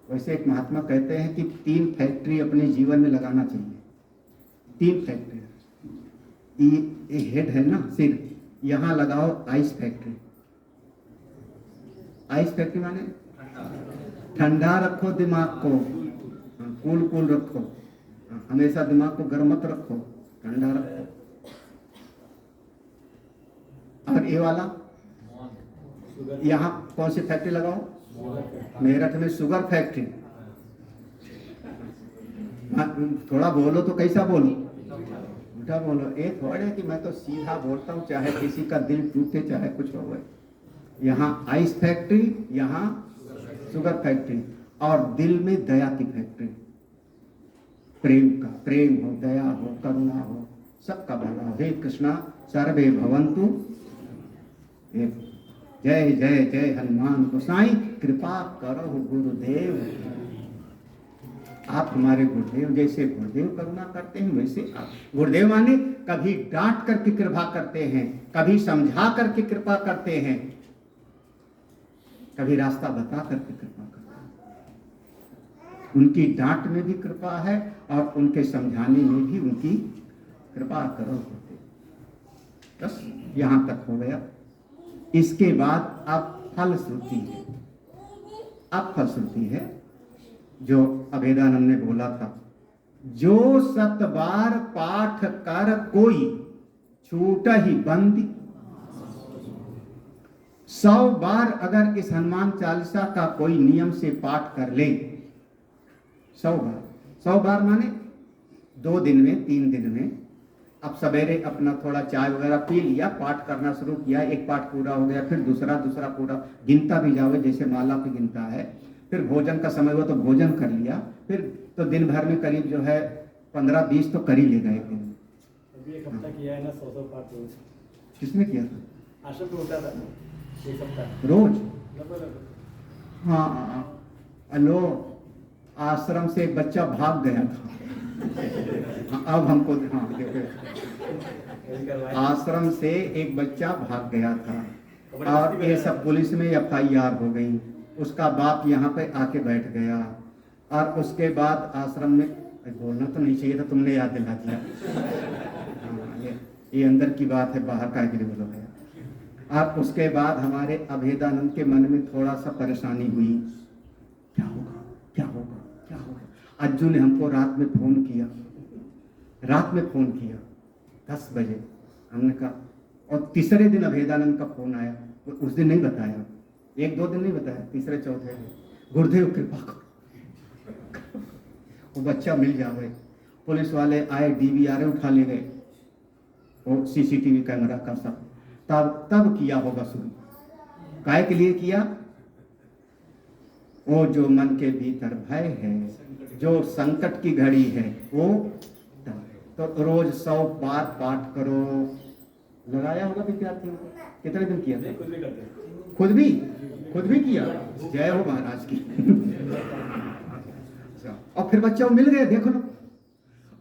वैसे एक महात्मा कहते हैं कि 3 फैक्ट्री अपने जीवन में लगाना चाहिए। 3 फैक्ट्री, ये हेड है ना सिर, यहां लगाओ आइस फैक्ट्री। आइस फैक्ट्री माने ठंडा रखो दिमाग को, कूल कूल रखो, हमेशा दिमाग को गर्म मत रखो, ठंडा रखो। और ये वाला यहाँ कौन सी फैक्ट्री लगाओ, मेरठ में शुगर फैक्ट्री। थोड़ा बोलो तो कैसा बोलो, उल्टा बोलो। ये थोड़ा कि मैं तो सीधा बोलता हूँ, चाहे किसी का दिल टूटे चाहे कुछ हो। यहाँ आइस फैक्ट्री, यहाँ शुगर फैक्ट्री, और दिल में दया की फैक्ट्री। प्रेम का, प्रेम हो, दया हो, करुणा हो, सबका भला। हे कृष्णा सर्वे भवन्तु। जय जय जय हनुमान गोसाई कृपा करो गुरुदेव। आप हमारे गुरुदेव, जैसे गुरुदेव करुणा करते हैं वैसे आप। गुरुदेव माने कभी डांट करके कृपा करते हैं, कभी समझा करके कृपा करते हैं, कभी रास्ता बता करके कृपा करते हैं। उनकी डांट में भी कृपा है और उनके समझाने में भी उनकी कृपा करो। बस यहां तक हो गया। इसके बाद अब फलश्रुति है। अब फलश्रुति है जो अभेदानंद ने बोला था, जो 7 बार पाठ कर कोई छूट ही बंदी। 100 बार अगर इस हनुमान चालीसा का कोई नियम से पाठ कर ले, 100 बार माने 2 दिन में, 3 दिन में। अब सवेरे अपना थोड़ा चाय वगैरह पी लिया, पाठ करना शुरू किया, एक पाठ पूरा हो गया, फिर दूसरा पूरा गिनता भी जाओगे जैसे माला पे गिनता है। फिर भोजन का समय हुआ तो भोजन कर लिया, फिर तो दिन भर में करीब जो है 15-20 तो कर ही लेगा एक दिन में। अभी एक हफ्ता किया है ना 100 पाठ रोज। किसने किया था? आश्रम में होता था एक हफ्ता रोज। लगभग। हाँ लो, आश्रम से एक बच्चा भाग गया था। हाँ, अब हमको हाँ देखो, आश्रम से एक बच्चा भाग गया था और ये सब पुलिस में FIR हो गई। उसका बाप यहाँ पे आके बैठ गया और उसके बाद आश्रम में, बोलना तो नहीं चाहिए था, तुमने याद दिला दिया। हाँ, ये अंदर की बात है, बाहर का के लिए बोलो है। और उसके बाद हमारे अभेदानंद के मन में थोड़ा सा परेशानी हुई, क्या होगा क्या होगा क्या होगा। अज्जू ने हमको रात में फ़ोन किया, 10 बजे। हमने कहा, और तीसरे दिन अभेदानंद का फ़ोन आया। उस दिन नहीं बताया, 1-2 दिन नहीं बताया, तीसरे चौथे दिन, गुरुदेव कृपा करो वो बच्चा मिल जावे। पुलिस वाले आए, DVR उठा ले गए, वो CCTV कैमरा का सब। तब किया होगा शुरू। काय के लिए किया? वो जो मन के भीतर भय है, जो संकट की घड़ी है, वो तो रोज 100 बार पाठ करो। लगाया होगा विद्यार्थियों को? कितने दिन किया? कुछ भी करते, खुद भी किया। जय हो महाराज की। और फिर बच्चा मिल गए, देखो ना।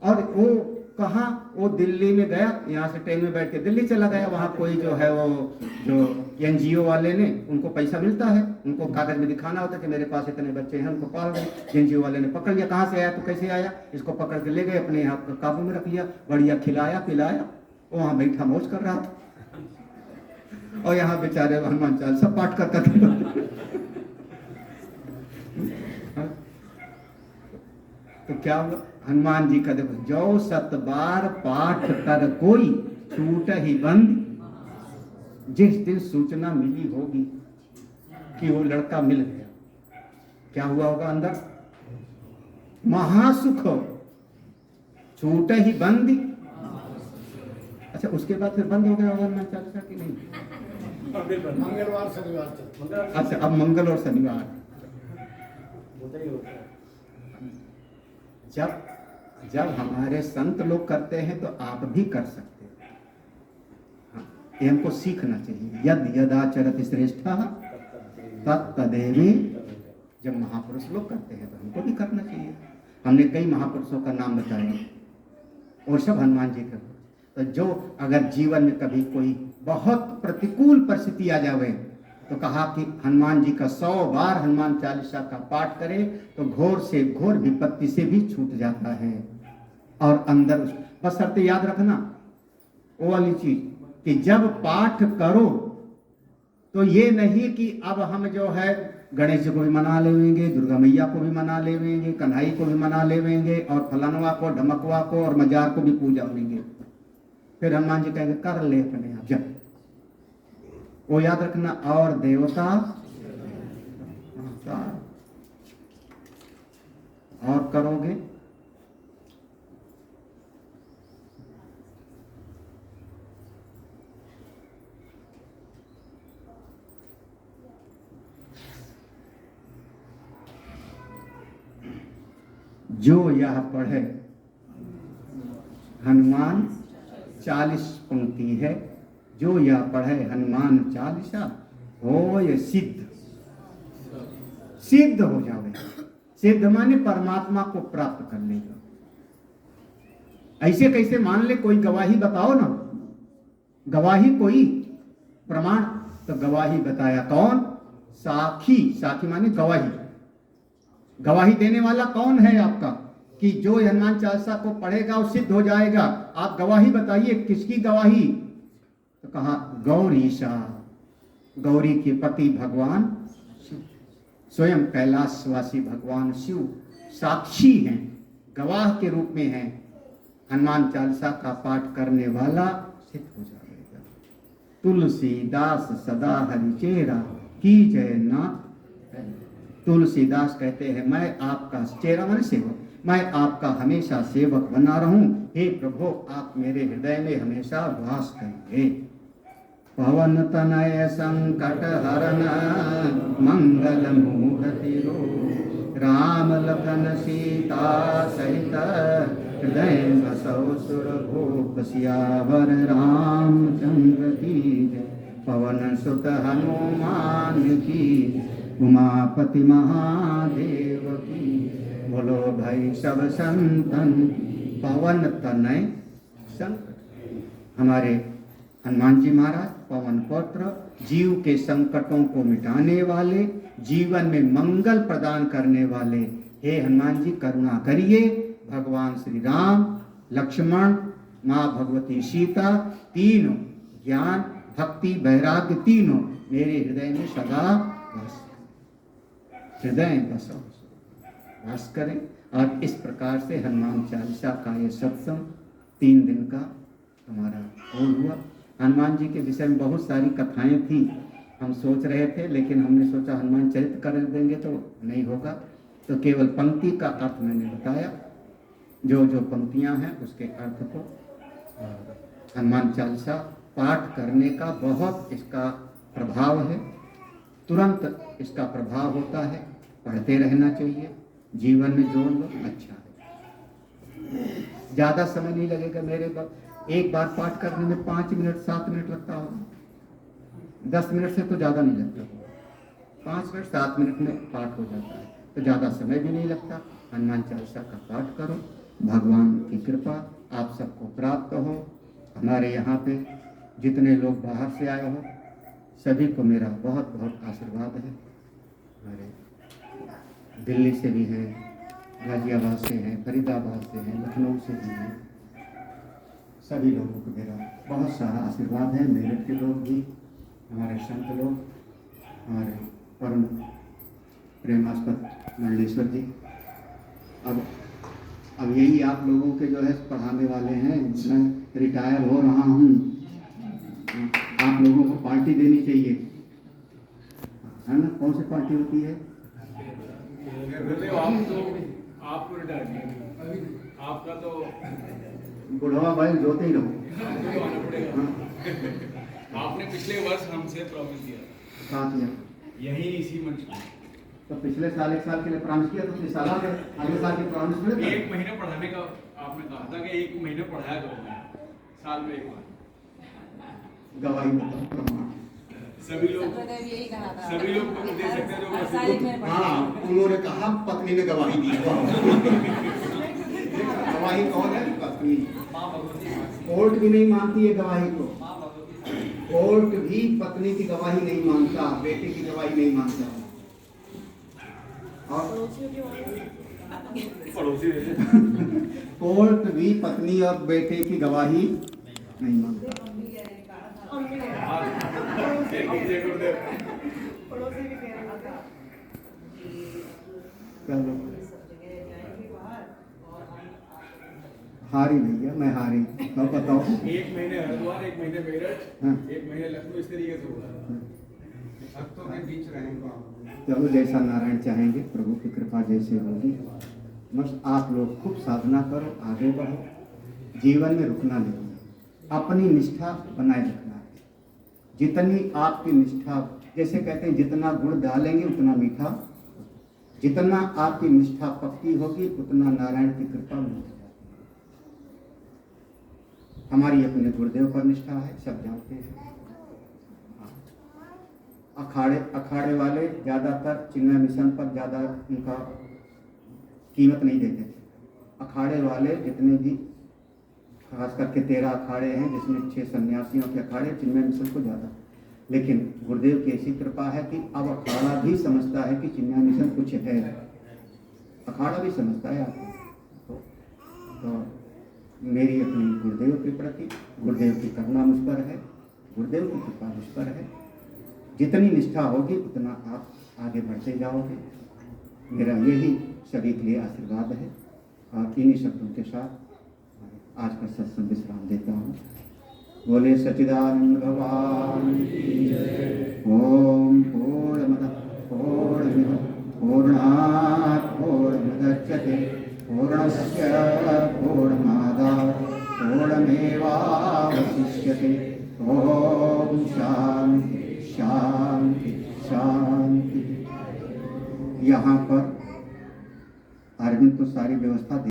और वो कहाँ, वो दिल्ली में गया, यहाँ से ट्रेन में बैठ के दिल्ली चला गया। वहाँ कोई जो है वो जो NGO वाले ने, उनको पैसा मिलता है, उनको कागज में दिखाना होता है कि मेरे पास इतने बच्चे हैं, उनको पाल रहे। NGO वाले ने पकड़ लिया, कहाँ से आया तो कैसे आया, इसको पकड़ के ले गए, अपने यहाँ काबू में रख लिया, बढ़िया खिलाया पिलाया। वो वहाँ बैठा मौज कर रहा था और यहाँ बेचारे हनुमान चालीसा पाठ करता था। तो क्या हुआ? हनुमान जी का देखो, जो 7 बार पाठ कर कोई छूट ही बंद। जिस दिन सूचना मिली होगी कि वो लड़का मिल गया, क्या हुआ होगा अंदर? महासुख, छूट ही बंद। अच्छा, उसके बाद फिर बंद हो गया होगा हनुमान चालीसा की नहीं? मंगलवार शनिवार। अच्छा, अब मंगल और शनिवार। जब हमारे संत लोग करते हैं तो आप भी कर सकते हैं। हाँ, ये हमको सीखना चाहिए। यद यदाचरत श्रेष्ठः तत्तदेवी। जब महापुरुष लोग करते हैं तो हमको भी करना चाहिए। हमने कई महापुरुषों का नाम बताया और सब हनुमान जी का। तो जो अगर जीवन में कभी कोई बहुत प्रतिकूल परिस्थिति आ जावे तो कहा कि हनुमान जी का 100 बार हनुमान चालीसा का पाठ करे तो घोर से घोर विपत्ति से भी छूट जाता है। और अंदर बस शर्त याद रखना वो वाली चीज कि जब पाठ करो तो ये नहीं कि अब हम जो है गणेश जी को भी मना लेंगे, दुर्गा मैया को भी मना लेंगे, कन्हई को भी मना लेंगे और फलानवा को, ढमकवा को और मजार को भी पूजा लेंगे। फिर हनुमान जी कहेंगे कर ले अपने आप जब। वो याद रखना, और देवता और करोगे जो यह पढ़े। हनुमान 40 पंक्ति है। जो यह पढ़े हनुमान चालीसा हो ये सिद्ध हो जावे। सिद्ध माने परमात्मा को प्राप्त कर लेगा। ऐसे कैसे मान ले? कोई गवाही बताओ ना, गवाही कोई प्रमाण। तो गवाही बताया कौन? साखी। साखी माने गवाही। गवाही देने वाला कौन है आपका कि जो हनुमान चालीसा को पढ़ेगा वो सिद्ध हो जाएगा? आप गवाही बताइए, किसकी गवाही? तो कहा गौरीशा, गौरी के पति भगवान स्वयं कैलाशवासी भगवान शिव साक्षी हैं, गवाह के रूप में हैं। हनुमान चालीसा का पाठ करने वाला सिद्ध हो जाएगा। तुलसीदास सदा हरिचेरा की जय नाथ। तुलसीदास कहते हैं मैं आपका, चेरा माने सेवक, मैं आपका हमेशा सेवक बना रहूं। हे प्रभु, आप मेरे हृदय में हमेशा वास करेंगे। पवन तनय संकट हरन मंगल मूर्ति रो। राम लखन सीता सहित हृदय बसौ सुर भूप सियावर रामचंद्र की जय। पवन सुत हनुमान की, उमापति महादेव की बोलो भाई सब संतन पवन तनय संकट। हमारे हनुमान जी महाराज पवन पुत्र, जीव के संकटों को मिटाने वाले, जीवन में मंगल प्रदान करने वाले, हे हनुमान जी करुणा करिए। भगवान श्री राम, लक्ष्मण, माँ भगवती सीता, तीनों ज्ञान भक्ति वैराग्य तीनों मेरे हृदय में सदा हृदय वास करें। और इस प्रकार से हनुमान चालीसा का ये सत्संग 3 दिन का हमारा हो हुआ। हनुमान जी के विषय में बहुत सारी कथाएं थी, हम सोच रहे थे, लेकिन हमने सोचा हनुमान चरित्र कर देंगे तो नहीं होगा, तो केवल पंक्ति का अर्थ मैंने बताया। जो जो पंक्तियां हैं उसके अर्थ को हनुमान चालीसा पाठ करने का बहुत इसका प्रभाव है, तुरंत इसका प्रभाव होता है, पढ़ते रहना चाहिए, जीवन में जोड़ लो, अच्छा है। ज़्यादा समय नहीं लगेगा। मेरे एक बार पाठ करने में 5 मिनट 7 मिनट लगता होगा, 10 मिनट से तो ज़्यादा नहीं लगता होगा, 5 मिनट 7 मिनट में पाठ हो जाता है, तो ज़्यादा समय भी नहीं लगता। हनुमान चालीसा का पाठ करो, भगवान की कृपा आप सबको प्राप्त हो। हमारे यहाँ पे जितने लोग बाहर से आए हो सभी को मेरा बहुत बहुत आशीर्वाद है। हमारे दिल्ली से भी हैं, गाजियाबाद से हैं, फरीदाबाद से हैं, लखनऊ से भी हैं, सभी लोगों को मेरा बहुत सारा आशीर्वाद है। मेरठ के लोग भी, हमारे संत लोग, हमारे परम प्रेमास्पद मंडलेश्वर जी। अब यही आप लोगों के जो है पढ़ाने वाले हैं, मैं रिटायर हो रहा हूँ, आप लोगों को पार्टी देनी चाहिए, है ना? कौन सी पार्टी होती है? आपको रिटायर किया, आपका तो बुढ़वा भाई जोते ही रहो। आपने पिछले वर्ष हमसे प्रॉमिस किया, कहाँ किया? यही इसी मंच में। तो पिछले साल 1 साल के लिए प्रॉमिस किया, तो इस साल अगले साल की प्रॉमिस मिले था? 1 महीने पढ़ाने का आपने कहा था कि 1 महीने पढ़ाया करूँगा, साल में 1 बार। गवाही बताओ, प्रमाण। सभी लोग दे सकते हैं जो हाँ, उन्होंने कहा पत्नी ने गवाही दी। गवाही कौन है? पत्नी। कोर्ट भी नहीं मानती है गवाही को, कोर्ट भी पत्नी की गवाही नहीं मानता, बेटे की गवाही नहीं मानता। और कोर्ट भी पत्नी और बेटे की गवाही नहीं मानता। हारी भैया, मैं हारी। तो बताओ, 1 महीने हरिद्वार, 1 महीने मेरठ, हाँ। 1 महीने लखनऊ, इस तरीके से होगा। भक्तों के बीच रहेंगे। चलो जैसा नारायण चाहेंगे, प्रभु की कृपा जैसे होगी। बस आप लोग खूब साधना करो, आगे बढ़ो, जीवन में रुकना नहीं, अपनी निष्ठा बनाए रखना है। जितनी आपकी निष्ठा, जैसे कहते हैं जितना गुड़ डालेंगे उतना मीठा, जितना आपकी निष्ठा पक्की होगी उतना नारायण की कृपा मिलती है। हमारी अपने गुरुदेव पर निष्ठा है, सब जानते हैं। अखाड़े वाले ज़्यादातर चिन्मय मिशन पर ज़्यादा उनका कीमत नहीं देते थे। अखाड़े वाले जितने भी, खास करके 13 अखाड़े हैं जिसमें 6 सन्यासियों के अखाड़े, चिन्मय मिशन को ज़्यादा। लेकिन गुरुदेव की ऐसी कृपा है कि अब अखाड़ा भी समझता है कि चिन्मय मिशन कुछ है, अखाड़ा भी समझता है आपको। तो मेरी अपनी गुरुदेव के प्रति, गुरुदेव की करुणा मुझ पर है, गुरुदेव की कृपा मुझ पर है। जितनी निष्ठा होगी उतना आप आगे बढ़ते जाओगे। मेरा यही सभी के लिए आशीर्वाद है। और इन्हीं शब्दों के साथ आज का सत्संग विश्राम देता हूँ। बोले सच्चिदानंद भगवान की जय। ओम पूर्णमदः पूर्णमिदं पूर्णात् पूर्णमुदच्यते पूर्णस्य पूर्णमादाय पूर्णमेवावशिष्यते। ओम शांति शांति शांति। यहाँ पर अरविंद तो सारी व्यवस्था